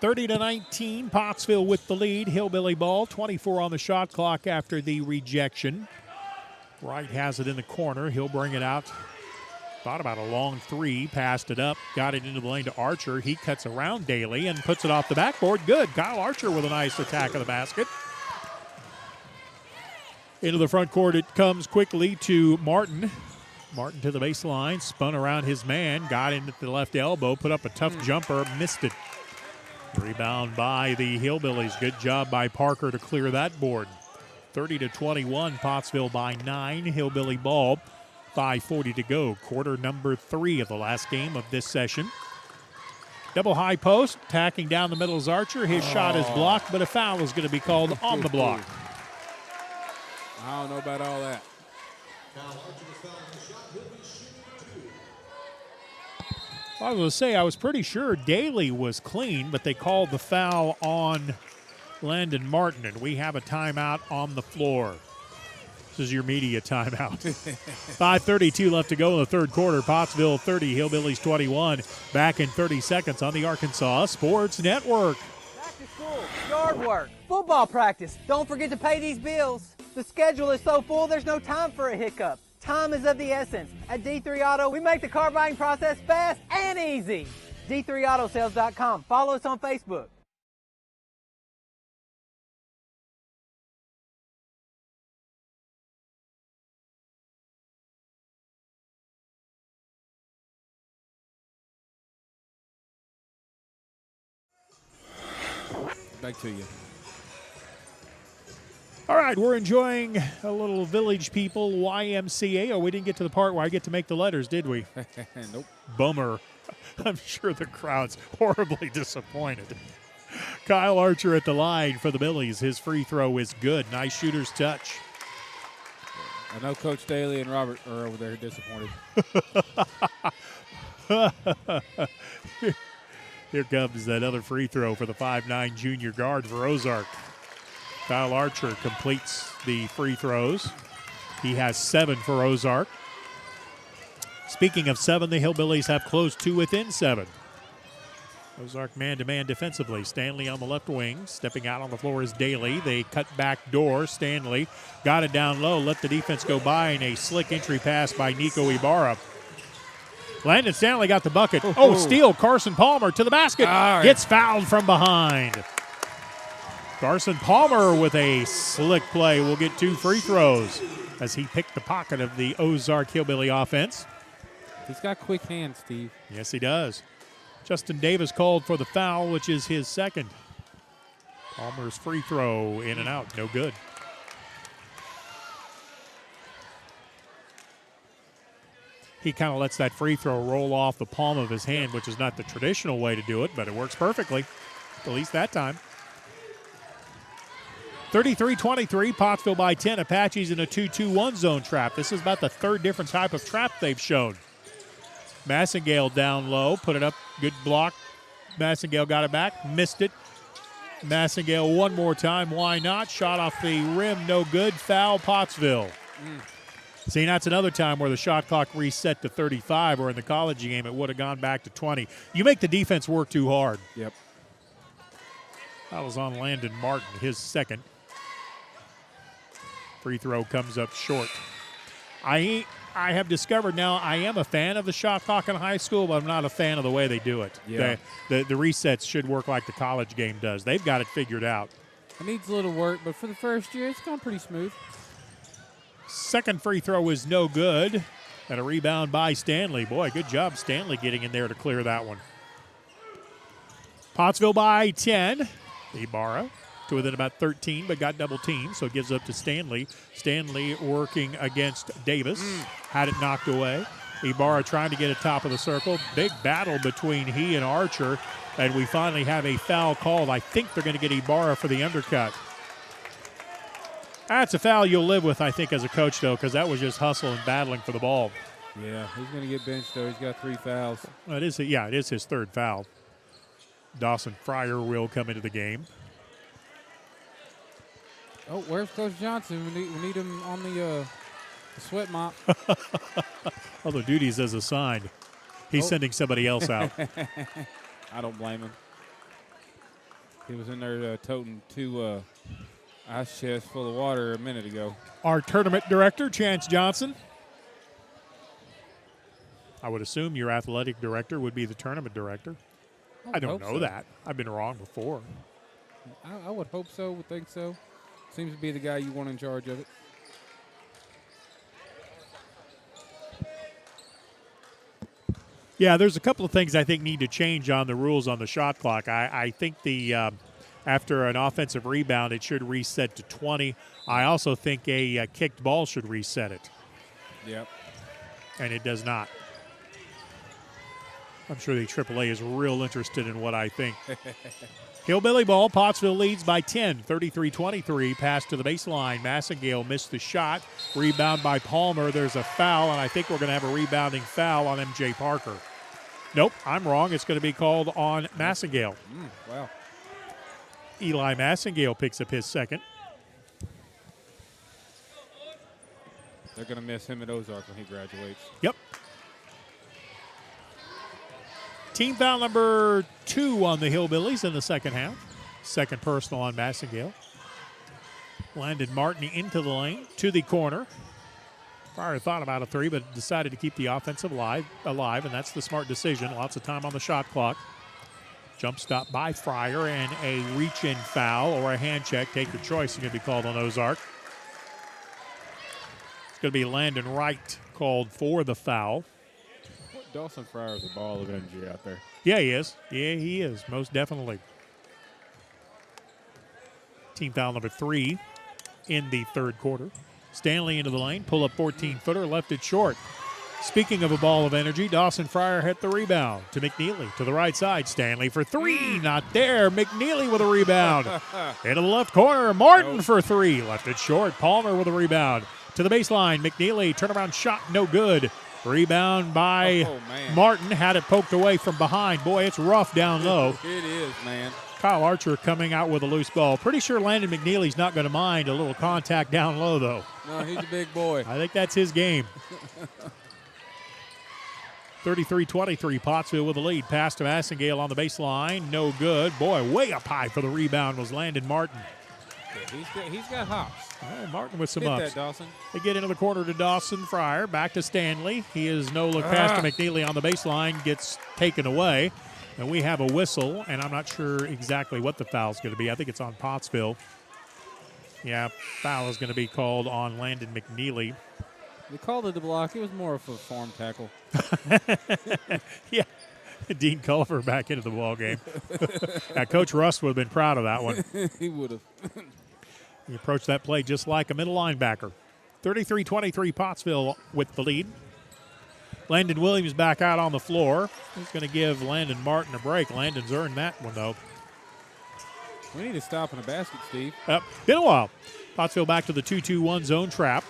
30-19, Pottsville with the lead. Hillbilly ball, 24 on the shot clock after the rejection. Wright has it in the corner. He'll bring it out. Thought about a long three, passed it up, got it into the lane to Archer. He cuts around Daly and puts it off the backboard. Good. Kyle Archer with a nice attack of the basket. Into the front court it comes quickly to Martin. Martin to the baseline, spun around his man, got in at the left elbow, put up a tough jumper, missed it. Rebound by the Hillbillies. Good job by Parker to clear that board. 30-21, Pottsville by 9. Hillbilly ball, 5:40 to go. Quarter number 3 of the last game of this session. Double high post, tacking down the middle is Archer. His shot is blocked, but a foul is going to be called on the block. I don't know about all that. I was going to say, I was pretty sure Daly was clean, but they called the foul on Landon Martin, and we have a timeout on the floor. This is your media timeout. 5:32 left to go in the third quarter. Pottsville 30, Hillbillies 21. Back in 30 seconds on the Arkansas Sports Network. Back to school, yard work, football practice. Don't forget to pay these bills. The schedule is so full, there's no time for a hiccup. Time is of the essence. At D3 Auto, we make the car buying process fast and easy. D3Autosales.com. Follow us on Facebook. Back to you. All right, we're enjoying a little Village People YMCA. Oh, we didn't get to the part where I get to make the letters, did we? Nope. Bummer. I'm sure the crowd's horribly disappointed. Kyle Archer at the line for the Billies. His free throw is good. Nice shooter's touch. I know Coach Daly and Robert are over there disappointed. Here comes that other free throw for the 5'9 junior guard for Ozark. Kyle Archer completes the free throws. He has 7 for Ozark. Speaking of 7, the Hillbillies have closed 2 within 7. Ozark man-to-man defensively. Stanley on the left wing. Stepping out on the floor is Daly. They cut back door. Stanley got it down low. Let the defense go by, and a slick entry pass by Nico Ibarra. Landon Stanley got the bucket. Oh, steal. Carson Palmer to the basket. Gets fouled from behind. Carson Palmer with a slick play will get 2 free throws as he picked the pocket of the Ozark Hillbilly offense. He's got quick hands, Steve. Yes, he does. Justin Davis called for the foul, which is his second. Palmer's free throw in and out. No good. He kind of lets that free throw roll off the palm of his hand, which is not the traditional way to do it, but it works perfectly, at least that time. 33-23, Pottsville by 10. Apaches in a 2-2-1 zone trap. This is about the 3rd different type of trap they've shown. Massengale down low, put it up, good block. Massengale got it back, missed it. Massengale one more time, why not? Shot off the rim, no good. Foul, Pottsville. See, that's another time where the shot clock reset to 35, or in the college game it would have gone back to 20. You make the defense work too hard. Yep. That was on Landon Martin, his second. Free throw comes up short. I have discovered now I am a fan of the shot clock in high school, but I'm not a fan of the way they do it. Yeah. The resets should work like the college game does. They've got it figured out. It needs a little work, but for the first year, it's gone pretty smooth. Second free throw is no good. And a rebound by Stanley. Boy, good job Stanley getting in there to clear that one. Pottsville by 10. Ibarra to within about 13, but got double teamed, so it gives up to Stanley. Stanley working against Davis. Had it knocked away. Ibarra trying to get it top of the circle. Big battle between he and Archer, and we finally have a foul called. I think they're going to get Ibarra for the undercut. That's a foul you'll live with, I think, as a coach, though, because that was just hustle and battling for the ball. Yeah, he's going to get benched, though. He's got 3 fouls. It is his 3rd foul. Dawson Fryer will come into the game. Oh, where's Coach Johnson? We need him on the sweat mop. Although duties as assigned. He's sending somebody else out. I don't blame him. He was in there toting 2 ice chests full of water a minute ago. Our tournament director, Chance Johnson. I would assume your athletic director would be the tournament director. I don't know that. I've been wrong before. I would hope so, would think so. Seems to be the guy you want in charge of it. Yeah, there's a couple of things I think need to change on the rules on the shot clock. I think after an offensive rebound, it should reset to 20. I also think a kicked ball should reset it. Yep. And it does not. I'm sure the AAA is real interested in what I think. Hillbilly ball, Pottsville leads by 10, 33-23. Pass to the baseline. Massengale missed the shot. Rebound by Palmer. There's a foul, and I think we're going to have a rebounding foul on M.J. Parker. Nope, I'm wrong. It's going to be called on Massengale. Wow. Eli Massengale picks up his second. They're going to miss him at Ozark when he graduates. Yep. Team foul number 2 on the Hillbillies in the second half. Second personal on Massengale. Landon Martin into the lane, to the corner. Fryer thought about a 3, but decided to keep the offense alive, and that's the smart decision. Lots of time on the shot clock. Jump stop by Fryer, and a reach-in foul or a hand check. Take your choice. It's going to be called on Ozark. It's going to be Landon Wright called for the foul. Dawson Fryer is a ball of energy out there. Yeah, he is. Yeah, he is, most definitely. Team foul number 3 in the third quarter. Stanley into the lane, pull up 14-footer, left it short. Speaking of a ball of energy, Dawson Fryer hit the rebound to McNeely to the right side. Stanley for three, not there. McNeely with a rebound. Into the left corner, Martin for three, left it short. Palmer with a rebound to the baseline. McNeely, turnaround shot, no good. Rebound by Martin, had it poked away from behind. Boy, it's rough down low. It is, man. Kyle Archer coming out with a loose ball. Pretty sure Landon McNeely's not going to mind a little contact down low, though. No, he's a big boy. I think that's his game. 33-23, Pottsville with the lead. Pass to Massengale on the baseline. No good. Boy, way up high for the rebound was Landon Martin. He's got hops. Oh, Martin with some Hit ups. that, Dawson. They get into the corner to Dawson Fryer. Back to Stanley. He is no look pass to McNeely on the baseline. Gets taken away. And we have a whistle, and I'm not sure exactly what the foul's going to be. I think it's on Pottsville. Yeah, foul is going to be called on Landon McNeely. They called it a block. It was more of a form tackle. Yeah. Dean Culver back into the ball game. Coach Rust would have been proud of that one. He would have. He approached that play just like a middle linebacker. 33-23, Pottsville with the lead. Landon Williams back out on the floor. He's going to give Landon Martin a break. Landon's earned that one, though. We need to stop in a basket, Steve. Been a while. Pottsville back to the 2-2-1 zone trap.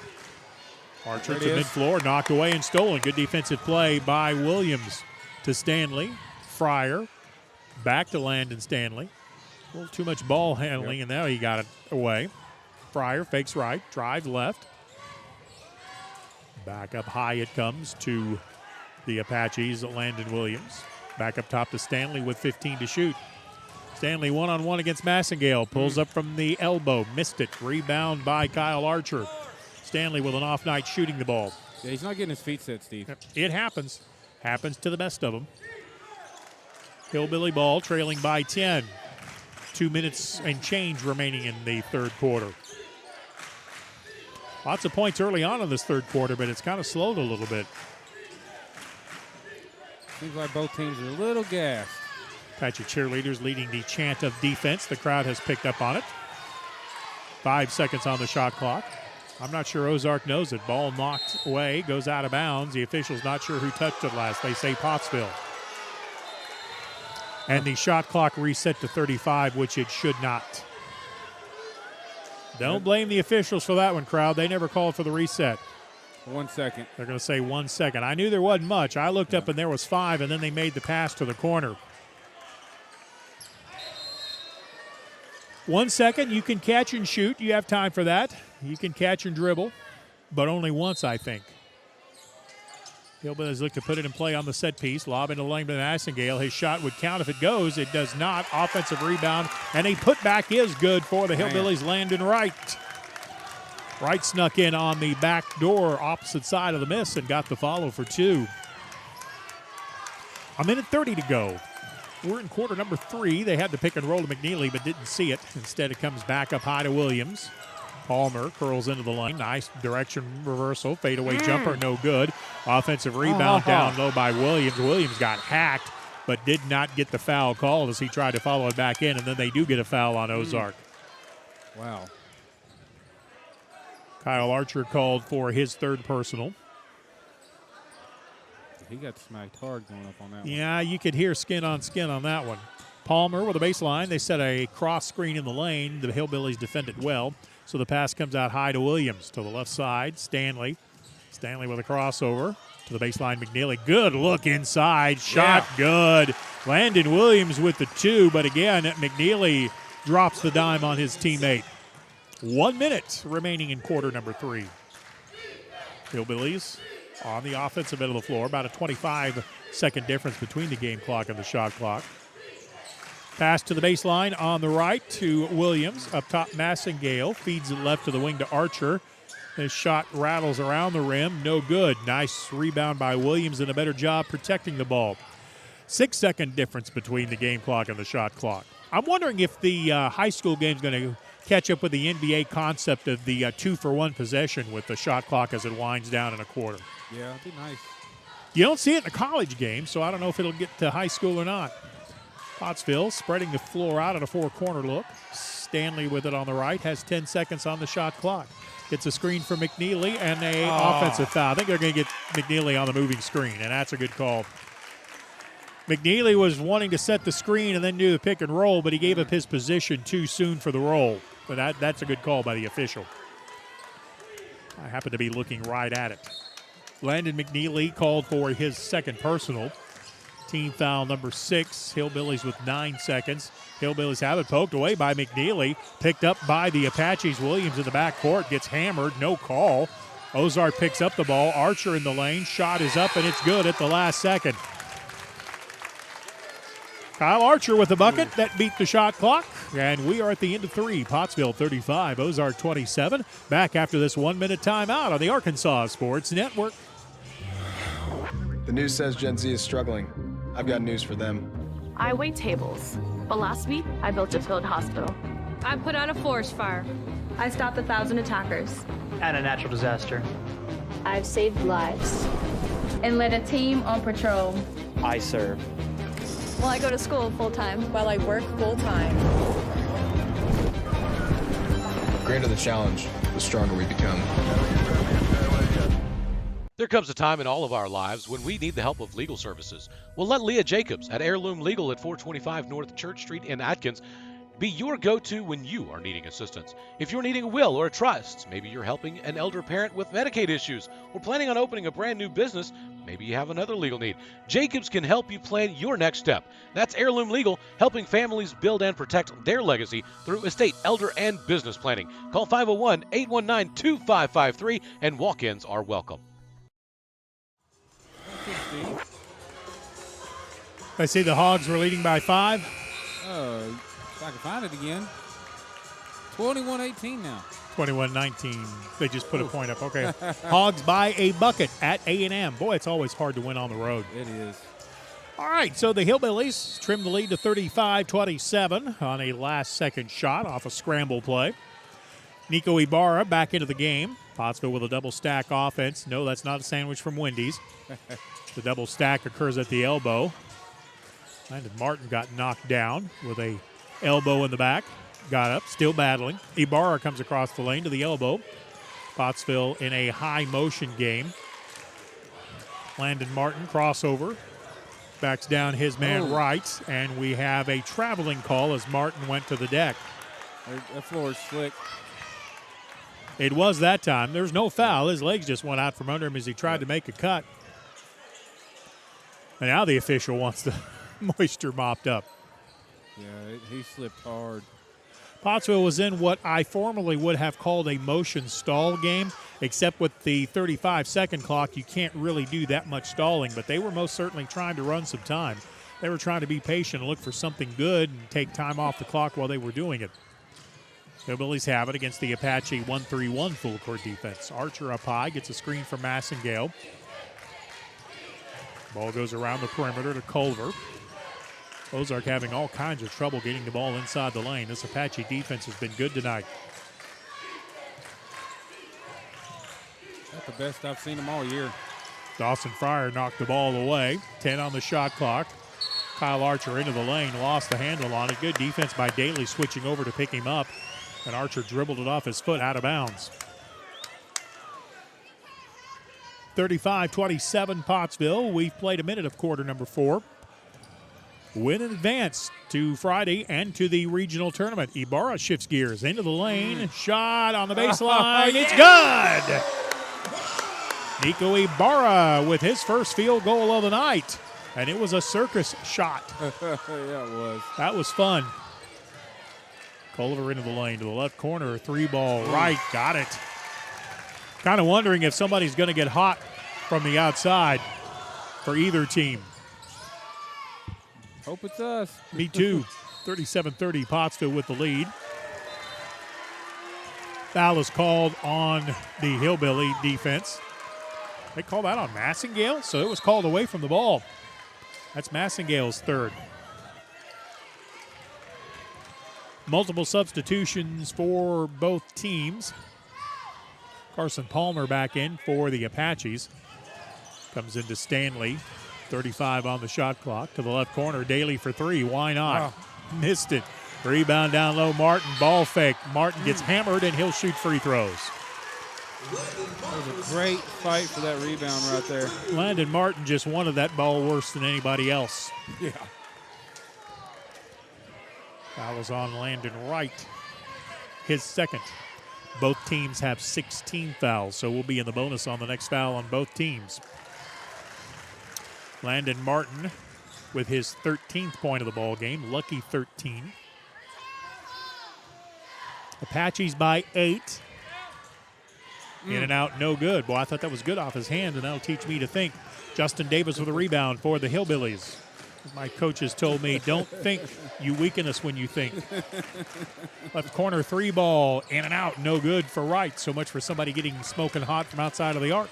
Archer to mid-floor, knocked away and stolen. Good defensive play by Williams to Stanley. Fryer back to Landon Stanley. A little too much ball handling, and now he got it away. Fryer fakes right, drive left. Back up high it comes to the Apaches, Landon Williams. Back up top to Stanley with 15 to shoot. Stanley one-on-one against Massengale. Pulls up from the elbow, missed it. Rebound by Kyle Archer. Stanley with an off night shooting the ball. Yeah, he's not getting his feet set, Steve. It happens. Happens to the best of them. Hillbilly ball trailing by 10. 2 minutes and change remaining in the third quarter. Lots of points early on in this third quarter, but it's kind of slowed a little bit. Seems like both teams are a little gassed. Apache cheerleaders leading the chant of defense. The crowd has picked up on it. 5 seconds on the shot clock. I'm not sure Ozark knows it. Ball knocked away, goes out of bounds. The official's not sure who touched it last. They say Pottsville. And the shot clock reset to 35, which it should not. Don't blame the officials for that one, crowd. They never called for the reset. 1 second. They're going to say 1 second. I knew there wasn't much. I looked up and there was 5, and then they made the pass to the corner. 1 second, you can catch and shoot. You have time for that. You can catch and dribble, but only once, I think. Hillbillies look to put it in play on the set piece. Lob into Langman Massengale. His shot would count if it goes. It does not. Offensive rebound, and a putback is good for the Hillbillies. Landon Wright. Wright snuck in on the back door, opposite side of the miss, and got the follow for 2. A minute 30 to go. We're in quarter number 3. They had the pick and roll to McNeely, but didn't see it. Instead, it comes back up high to Williams. Palmer curls into the lane. Nice direction reversal. Fadeaway jumper, no good. Offensive rebound down low by Williams. Williams got hacked, but did not get the foul called as he tried to follow it back in, and then they do get a foul on Ozark. Wow. Kyle Archer called for his third personal. He got smacked hard going up on that one. Yeah, you could hear skin on that one. Palmer with a baseline. They set a cross screen in the lane. The Hillbillies defended well. So the pass comes out high to Williams. To the left side, Stanley. Stanley with a crossover. To the baseline, McNeely. Good look inside. Shot good. Landon Williams with the 2, but again, McNeely drops the dime on his teammate. 1 minute remaining in quarter number 3. Hillbillies on the offensive end of the floor. About a 25-second difference between the game clock and the shot clock. Pass to the baseline on the right to Williams. Up top, Massengale feeds it left to the wing to Archer. His shot rattles around the rim. No good. Nice rebound by Williams and a better job protecting the ball. 6-second difference between the game clock and the shot clock. I'm wondering if the high school game is going to catch up with the NBA concept of the 2-for-1 possession with the shot clock as it winds down in a quarter. Yeah, it'd be nice. You don't see it in a college game, so I don't know if it'll get to high school or not. Pottsville spreading the floor out at a 4-corner look. Stanley with it on the right, has 10 seconds on the shot clock. Gets a screen from McNeely and a offensive foul. I think they're going to get McNeely on the moving screen, and that's a good call. McNeely was wanting to set the screen and then do the pick and roll, but he gave up his position too soon for the roll. But that's a good call by the official. I happen to be looking right at it. Landon McNeely called for his second personal. Team foul number 6. Hillbillies with 9 seconds. Hillbillies have it poked away by McNeely. Picked up by the Apaches. Williams in the backcourt gets hammered. No call. Ozark picks up the ball. Archer in the lane. Shot is up, and it's good at the last second. Kyle Archer with the bucket. That beat the shot clock. And we are at the end of 3. Pottsville 35, Ozark 27. Back after this 1-minute timeout on the Arkansas Sports Network. The news says Gen Z is struggling. I've got news for them. I wait tables, but last week I built a field hospital. I put out a forest fire. I stopped 1,000 attackers. And a natural disaster. I've saved lives. And led a team on patrol. I serve. Well, I go to school full-time. While I work full-time. The greater the challenge, the stronger we become. There comes a time in all of our lives when we need the help of legal services. Well, let Leah Jacobs at Heirloom Legal at 425 North Church Street in Atkins be your go-to when you are needing assistance. If you're needing a will or a trust, maybe you're helping an elder parent with Medicaid issues, or planning on opening a brand new business, maybe you have another legal need. Jacobs can help you plan your next step. That's Heirloom Legal, helping families build and protect their legacy through estate, elder, and business planning. Call 501-819-2553, and walk-ins are welcome. I see the Hogs were leading by 5. If I can find it again. 21-18 now. 21-19. They just put a point up. Okay. Hogs by a bucket at A&M. Boy, it's always hard to win on the road. It is. All right, so the Hillbillies trim the lead to 35-27 on a last-second shot off a scramble play. Nico Ibarra back into the game. Pottsville with a double stack offense. No, that's not a sandwich from Wendy's. The double stack occurs at the elbow. Landon Martin got knocked down with a elbow in the back. Got up, still battling. Ibarra comes across the lane to the elbow. Pottsville in a high motion game. Landon Martin crossover. Backs down his man right, and we have a traveling call as Martin went to the deck. That floor is slick. It was that time. There's no foul. His legs just went out from under him as he tried to make a cut. And now the official wants the moisture mopped up. Yeah, he slipped hard. Pottsville was in what I formerly would have called a motion stall game, except with the 35-second clock, you can't really do that much stalling, but they were most certainly trying to run some time. They were trying to be patient and look for something good and take time off the clock while they were doing it. Hillbillies have it against the Apache 1-3-1 full court defense. Archer up high, gets a screen from Massengale. Ball goes around the perimeter to Culver. Ozark having all kinds of trouble getting the ball inside the lane. This Apache defense has been good tonight. That's the best I've seen them all year. Dawson Fryer knocked the ball away. 10 on the shot clock. Kyle Archer into the lane, lost the handle on it. Good defense by Daly switching over to pick him up. And Archer dribbled it off his foot out of bounds. 35-27 Pottsville. We've played a minute of quarter number 4. Win in advance to Friday and to the regional tournament. Ibarra shifts gears into the lane. Shot on the baseline. It's good. Nico Ibarra with his first field goal of the night. And it was a circus shot. Yeah, it was. That was fun. Culver into the lane to the left corner. 3-ball right. Got it. Kind of wondering if somebody's going to get hot from the outside for either team. Hope it's us. Me too. 37-30 Pottsville with the lead. Foul is called on the Hillbilly defense. They called that on Massengale, so it was called away from the ball. That's Massengale's third. Multiple substitutions for both teams. Carson Palmer back in for the Apaches. Comes into Stanley. 35 on the shot clock. To the left corner, Daly for 3. Why not? Missed it. Rebound down low, Martin, ball fake. Martin gets hammered, and he'll shoot free throws. That was a great fight for that rebound right there. Landon Martin just wanted that ball worse than anybody else. Yeah. Foul was on Landon Wright, his second. Both teams have 16 fouls, so we'll be in the bonus on the next foul on both teams. Landon Martin with his 13th point of the ball game, lucky 13. Apaches by 8. In and out, no good. Boy, I thought that was good off his hand, and that'll teach me to think. Justin Davis with a rebound for the Hillbillies. My coaches told me, don't think, you weaken us when you think. Left corner 3 ball, in and out, no good for Wright. So much for somebody getting smoking hot from outside of the arc.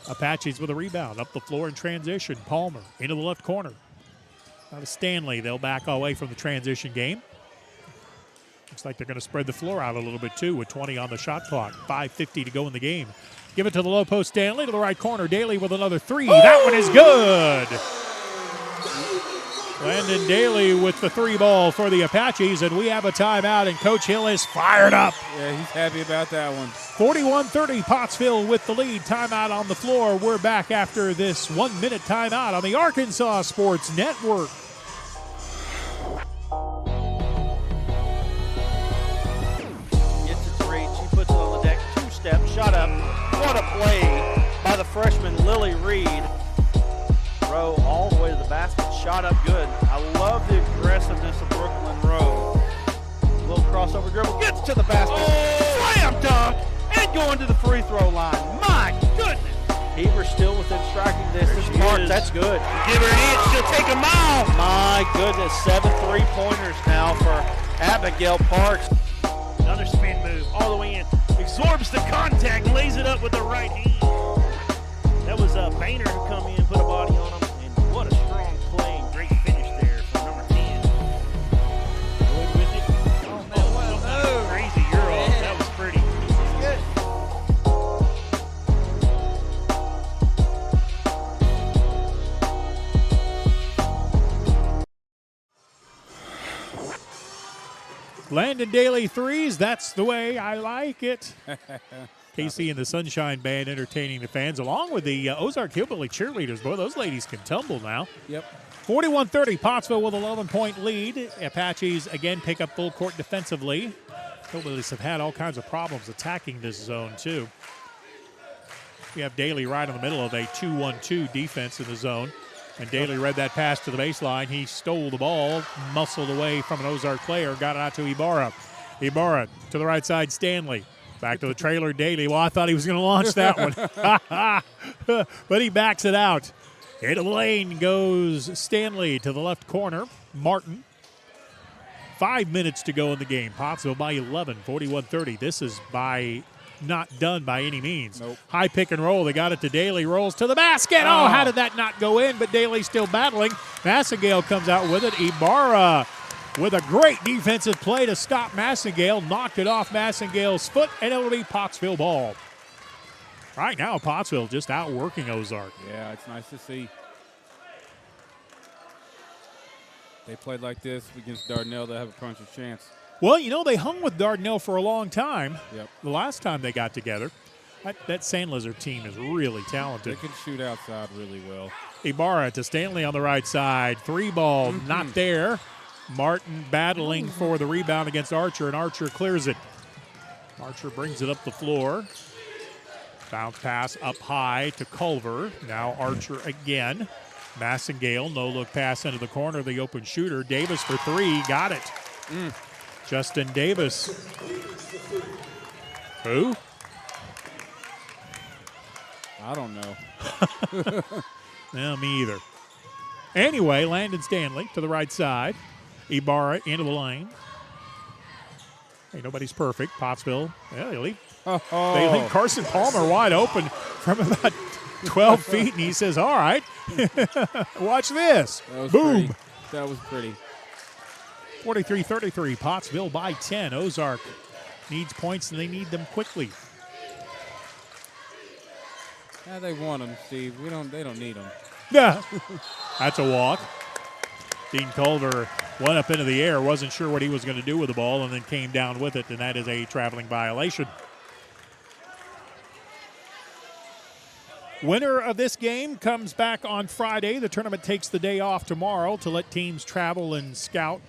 Apaches with a rebound, up the floor in transition. Palmer into the left corner. Out of Stanley, they'll back away from the transition game. Looks like they're going to spread the floor out a little bit, too, with 20 on the shot clock. 5:50 to go in the game. Give it to the low post, Stanley, to the right corner. Daly with another 3. That one is good. Landon Daly with the 3 ball for the Apaches, and we have a timeout, and Coach Hill is fired up. Yeah, he's happy about that one. 41-30, Pottsville with the lead. Timeout on the floor. We're back after this 1-minute timeout on the Arkansas Sports Network. Puts it on the deck, 2-step, shot up. What a play by the freshman Lily Reed. Rowe all the way to the basket, shot up good. I love the aggressiveness of Brooklyn Rowe. A little crossover dribble, gets to the basket. Slam dunk, and going to the free throw line. My goodness. Heber still within striking distance. Mark, that's good. Give her an inch, she'll take a mile. My goodness, 7 3-pointers now for Abigail Parks. Another spin move all the way in. Absorbs the contact, lays it up with the right hand. That was Boehner who come in, put a body on him, and what a strong play and great finish there from number 10. Good with it. Oh, man, what a crazy Euro. That was pretty. Good. Landon Daly 3s, that's the way I like it. Casey and the Sunshine Band entertaining the fans, along with the Ozark Hillbilly cheerleaders. Boy, those ladies can tumble now. Yep. 41-30, Pottsville with an 11-point lead. Apaches again pick up full court defensively. Hillbillies have had all kinds of problems attacking this zone, too. We have Daly right in the middle of a 2-1-2 defense in the zone. And Daly read that pass to the baseline. He stole the ball, muscled away from an Ozark player, got it out to Ibarra. Ibarra to the right side, Stanley. Back to the trailer, Daly. Well, I thought he was going to launch that one. But he backs it out. Into the lane goes Stanley to the left corner. Martin. 5 minutes to go in the game. Pottsville by 11, 41-30. This is not done by any means. Nope. High pick and roll. They got it to Daly. Rolls to the basket. Oh, how did that not go in? But Daly still battling. Massengale comes out with it. Ibarra with a great defensive play to stop Massengale. Knocked it off Massengale's foot, and it'll be Pottsville ball. Right now, Pottsville just outworking Ozark. Yeah, it's nice to see. They played like this against Dardanelle, they have a puncher's chance. Well, you know, they hung with Dardanelle for a long time. Yep. The last time they got together. That Sand Lizard team is really talented. They can shoot outside really well. Ibarra to Stanley on the right side. 3 ball, not there. Martin battling for the rebound against Archer, and Archer clears it. Archer brings it up the floor. Bounce pass up high to Culver. Now Archer again. Massengale, no-look pass into the corner. The open shooter. Davis for 3. Got it. Justin Davis. Who? I don't know. No, me either. Anyway, Landon Stanley to the right side. Ibarra into the lane. Hey, nobody's perfect. Pottsville. Yeah, they leave Carson Palmer wide open from about 12 feet, and he says, all right, watch this. Boom. Pretty. That was pretty. 43-33, Pottsville by 10. Ozark needs points, and they need them quickly. Yeah, they want them, Steve. They don't need them. Yeah, that's a walk. Dean Culver went up into the air, wasn't sure what he was going to do with the ball, and then came down with it, and that is a traveling violation. Winner of this game comes back on Friday. The tournament takes the day off tomorrow to let teams travel and scout,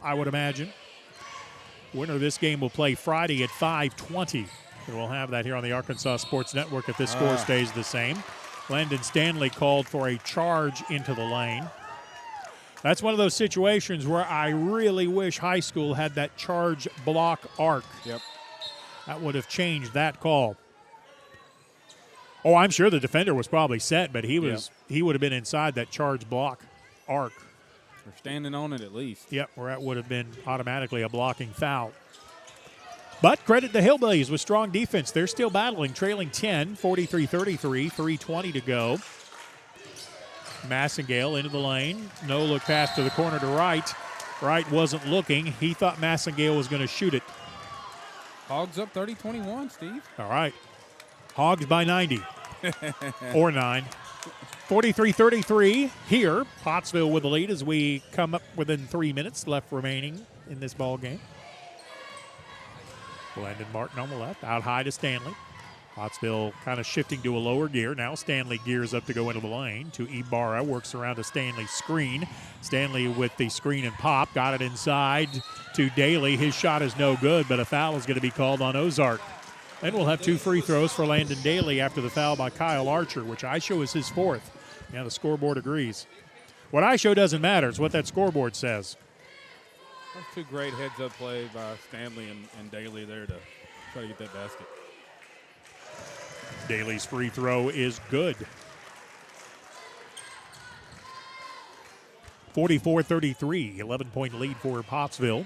I would imagine. Winner of this game will play Friday at 5:20. And we'll have that here on the Arkansas Sports Network if this score stays the same. Landon Stanley called for a charge into the lane. That's one of those situations where I really wish high school had that charge block arc. Yep. That would have changed that call. Oh, I'm sure the defender was probably set, but he would have been inside that charge block arc. Or standing on it at least. Yep, where that would have been automatically a blocking foul. But credit the Hillbillies with strong defense. They're still battling, trailing 10, 43-33, 3:20 to go. Massengale into the lane. No look pass to the corner to Wright. Wright wasn't looking. He thought Massengale was going to shoot it. Hogs up 30-21, Steve. All right. Hogs by 90. Or 9. 43-33 here. Pottsville with the lead as we come up within 3 minutes left remaining in this ball game. Landon Martin on the left. Out high to Stanley. Pottsville kind of shifting to a lower gear. Now Stanley gears up to go into the lane to Ibarra. Works around to Stanley's screen. Stanley with the screen and pop. Got it inside to Daly. His shot is no good, but a foul is going to be called on Ozark. And we'll have 2 free throws for Landon Daly after the foul by Kyle Archer, which I show is his 4th. Yeah, the scoreboard agrees. What I show doesn't matter. It's what that scoreboard says. That's 2 great heads-up play by Stanley and Daly there to try to get that basket. Daly's free throw is good. 44-33, 11-point lead for Pottsville.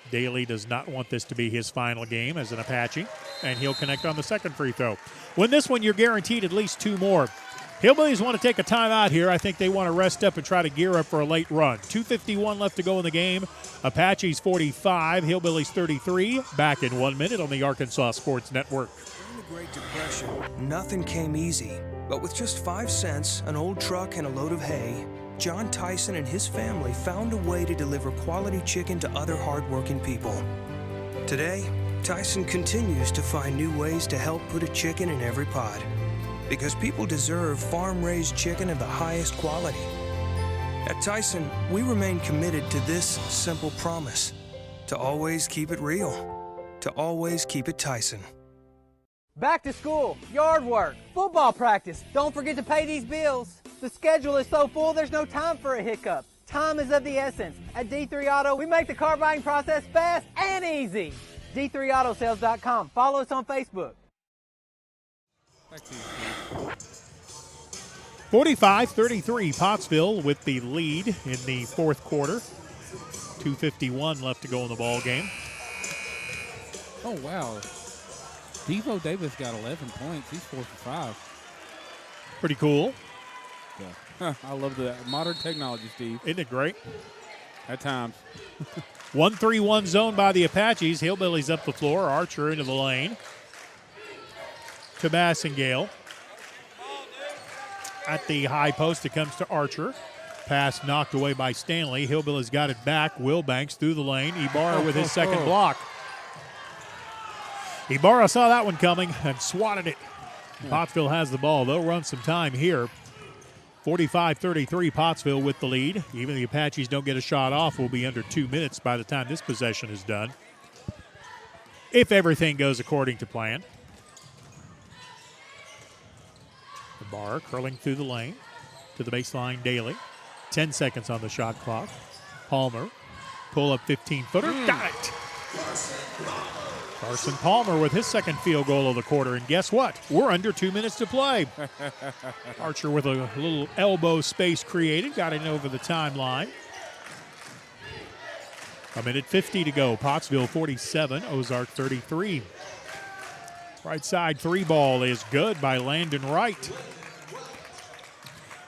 Daly does not want this to be his final game as an Apache, and he'll connect on the second free throw. Win this one, you're guaranteed at least 2 more. Hillbillies want to take a timeout here. I think they want to rest up and try to gear up for a late run. 2:51 left to go in the game. Apaches 45, Hillbillies 33. Back in 1 minute on the Arkansas Sports Network. During the Great Depression, nothing came easy. But with just 5 cents, an old truck, and a load of hay, John Tyson and his family found a way to deliver quality chicken to other hardworking people. Today, Tyson continues to find new ways to help put a chicken in every pot. Because people deserve farm-raised chicken of the highest quality. At Tyson, we remain committed to this simple promise: to always keep it real, to always keep it Tyson. Back to school, yard work, football practice. Don't forget to pay these bills. The schedule is so full, there's no time for a hiccup. Time is of the essence. At D3 Auto, we make the car buying process fast and easy. D3AutoSales.com. Follow us on Facebook. 45-33, Pottsville with the lead in the 4th quarter. 2:51 left to go in the ball game. Oh, wow. Devo Davis got 11 points. He's 4 for 5. Pretty cool. Yeah. I love the modern technology, Steve. Isn't it great? At times. 1-3-1 zone by the Apaches. Hillbillies up the floor. Archer into the lane. To Massengale. At the high post, it comes to Archer. Pass knocked away by Stanley. Hillbillies got it back. Wilbanks through the lane. Ibarra with his second block. Ibarra saw that one coming and swatted it. Pottsville has the ball. They'll run some time here. 45-33, Pottsville with the lead. Even the Apaches don't get a shot off. We'll be under 2 minutes by the time this possession is done, if everything goes according to plan. Ibarra curling through the lane to the baseline. Daly. 10 seconds on the shot clock. Palmer. Pull up 15-footer. Got it. Carson Palmer with his second field goal of the quarter. And guess what? We're under 2 minutes to play. Archer with a little elbow space created. Got it over the timeline. 1:50 to go. Pottsville 47, Ozark 33. Right side 3 ball is good by Landon Wright.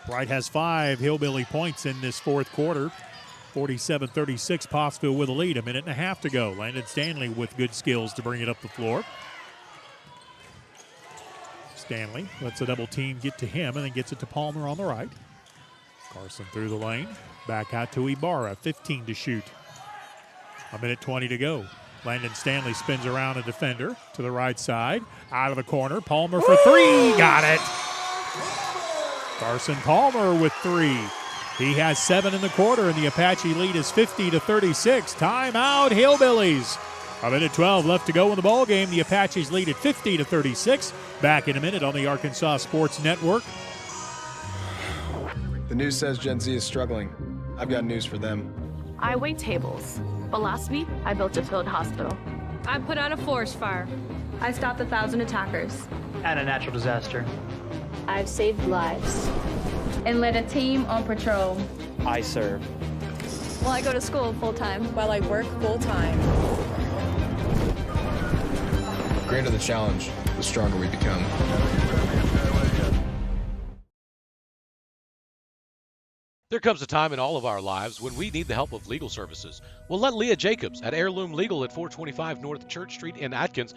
Wright has 5 Hillbilly points in this 4th quarter. 47-36, Pottsville with a lead. 1.5 to go. Landon Stanley with good skills to bring it up the floor. Stanley lets a double team get to him and then gets it to Palmer on the right. Carson through the lane. Back out to Ibarra. 15 to shoot. 1:20 to go. Landon Stanley spins around a defender to the right side. Out of the corner. Palmer for three. Got it. Carson Palmer with three. He has 7 in the quarter, and the Apache lead is 50-36. Timeout, Hillbillies. 1:12 left to go in the ball game. The Apaches lead at 50-36. Back in a minute on the Arkansas Sports Network. The news says Gen Z is struggling. I've got news for them. I wait tables, but last week I built a field hospital. I put out a forest fire. I stopped 1,000 attackers. And a natural disaster. I've saved lives. And led a team on patrol. I serve. Well, I go to school full-time. While I work full-time. The greater the challenge, the stronger we become. There comes a time in all of our lives when we need the help of legal services. Well, let Leah Jacobs at Heirloom Legal at 425 North Church Street in Atkins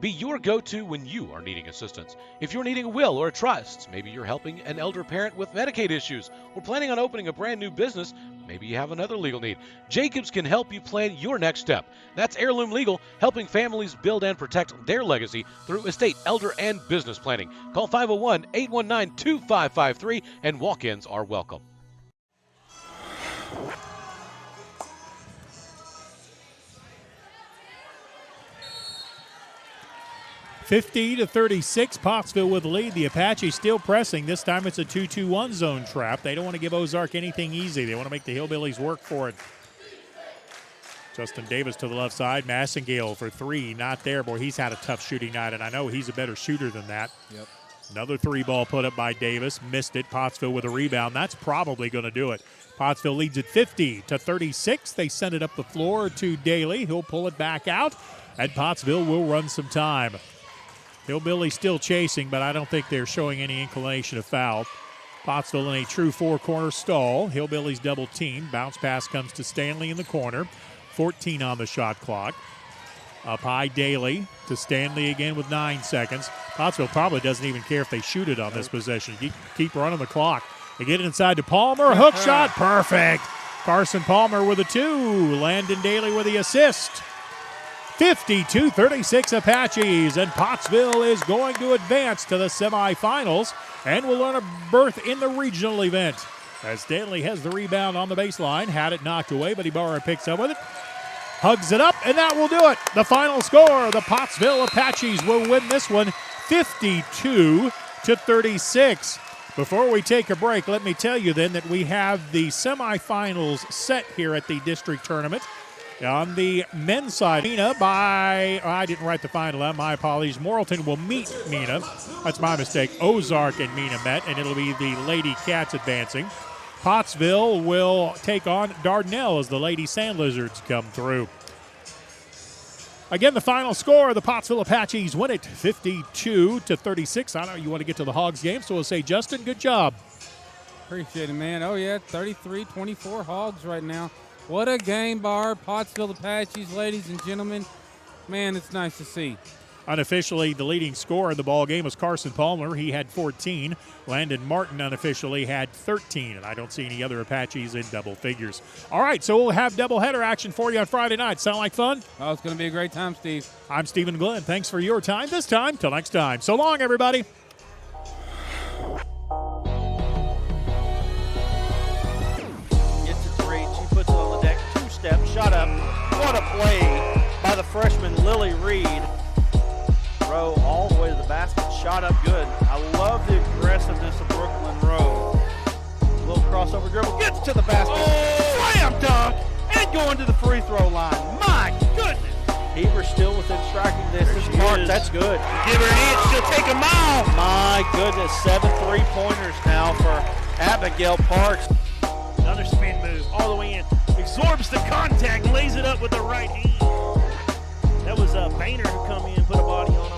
be your go-to when you are needing assistance. If you're needing a will or a trust, maybe you're helping an elder parent with Medicaid issues, or planning on opening a brand new business, maybe you have another legal need. Jacobs can help you plan your next step. That's Heirloom Legal, helping families build and protect their legacy through estate, elder, and business planning. Call 501-819-2553, and walk-ins are welcome. 50-36, Pottsville with the lead. The Apaches still pressing. This time it's a 2-2-1 zone trap. They don't want to give Ozark anything easy. They want to make the Hillbillies work for it. Justin Davis to the left side. Massengale for three. Not there. Boy, he's had a tough shooting night, and I know he's a better shooter than that. Yep. Another three ball put up by Davis. Missed it. Pottsville with a rebound. That's probably going to do it. Pottsville leads at 50-36. They send it up the floor to Daly. He'll pull it back out, and Pottsville will run some time. Hillbillies still chasing, but I don't think they're showing any inclination of foul. Pottsville in a true four-corner stall. Hillbillies double team. Bounce pass comes to Stanley in the corner. 14 on the shot clock. Up high, Daly to Stanley again with 9 seconds. Pottsville probably doesn't even care if they shoot it on this possession. Keep running the clock. They get it inside to Palmer. Hook shot, perfect. Carson Palmer with a 2. Landon Daly with the assist. 52-36 Apaches, and Pottsville is going to advance to the semifinals and will earn a berth in the regional event. As Stanley has the rebound on the baseline, had it knocked away, but Ibarra picks up with it. Hugs it up, and that will do it. The final score, the Pottsville Apaches will win this one 52-36. Before we take a break, let me tell you then that we have the semifinals set here at the district tournament. On the men's side, Mina I didn't write the final out, my apologies. Morrilton will meet Mina. That's my mistake. Ozark and Mina met, and it'll be the Lady Cats advancing. Pottsville will take on Dardanelle as the Lady Sand Lizards come through. Again, the final score, the Pottsville Apaches win it 52-36. I know you want to get to the Hogs game, so we'll say, Justin, good job. Appreciate it, man. Oh, yeah, 33-24 Hogs right now. What a game, Bar. Pottsville Apaches, ladies and gentlemen. Man, it's nice to see. Unofficially, the leading scorer in the ball game was Carson Palmer. He had 14. Landon Martin unofficially had 13, and I don't see any other Apaches in double figures. All right, so we'll have doubleheader action for you on Friday night. Sound like fun? Oh, it's going to be a great time, Steve. I'm Stephen Glenn. Thanks for your time this time. Till next time. So long, everybody. Gets it to reach. He puts it on the deck. Two-step shot up. What a play by the freshman Lily Reed. Rowe all the way to the basket, shot up good. I love the aggressiveness of Brooklyn Rowe. Little crossover dribble, gets to the basket. Oh, slam dunk, and going to the free throw line. My goodness. Heber still within striking distance. Mark, that's good. Give her an inch, she'll take a mile. My goodness, 7 3-pointers now for Abigail Parks. Another spin move all the way in. Absorbs the contact, lays it up with the right hand. That was Boehner who come in, put a body on him.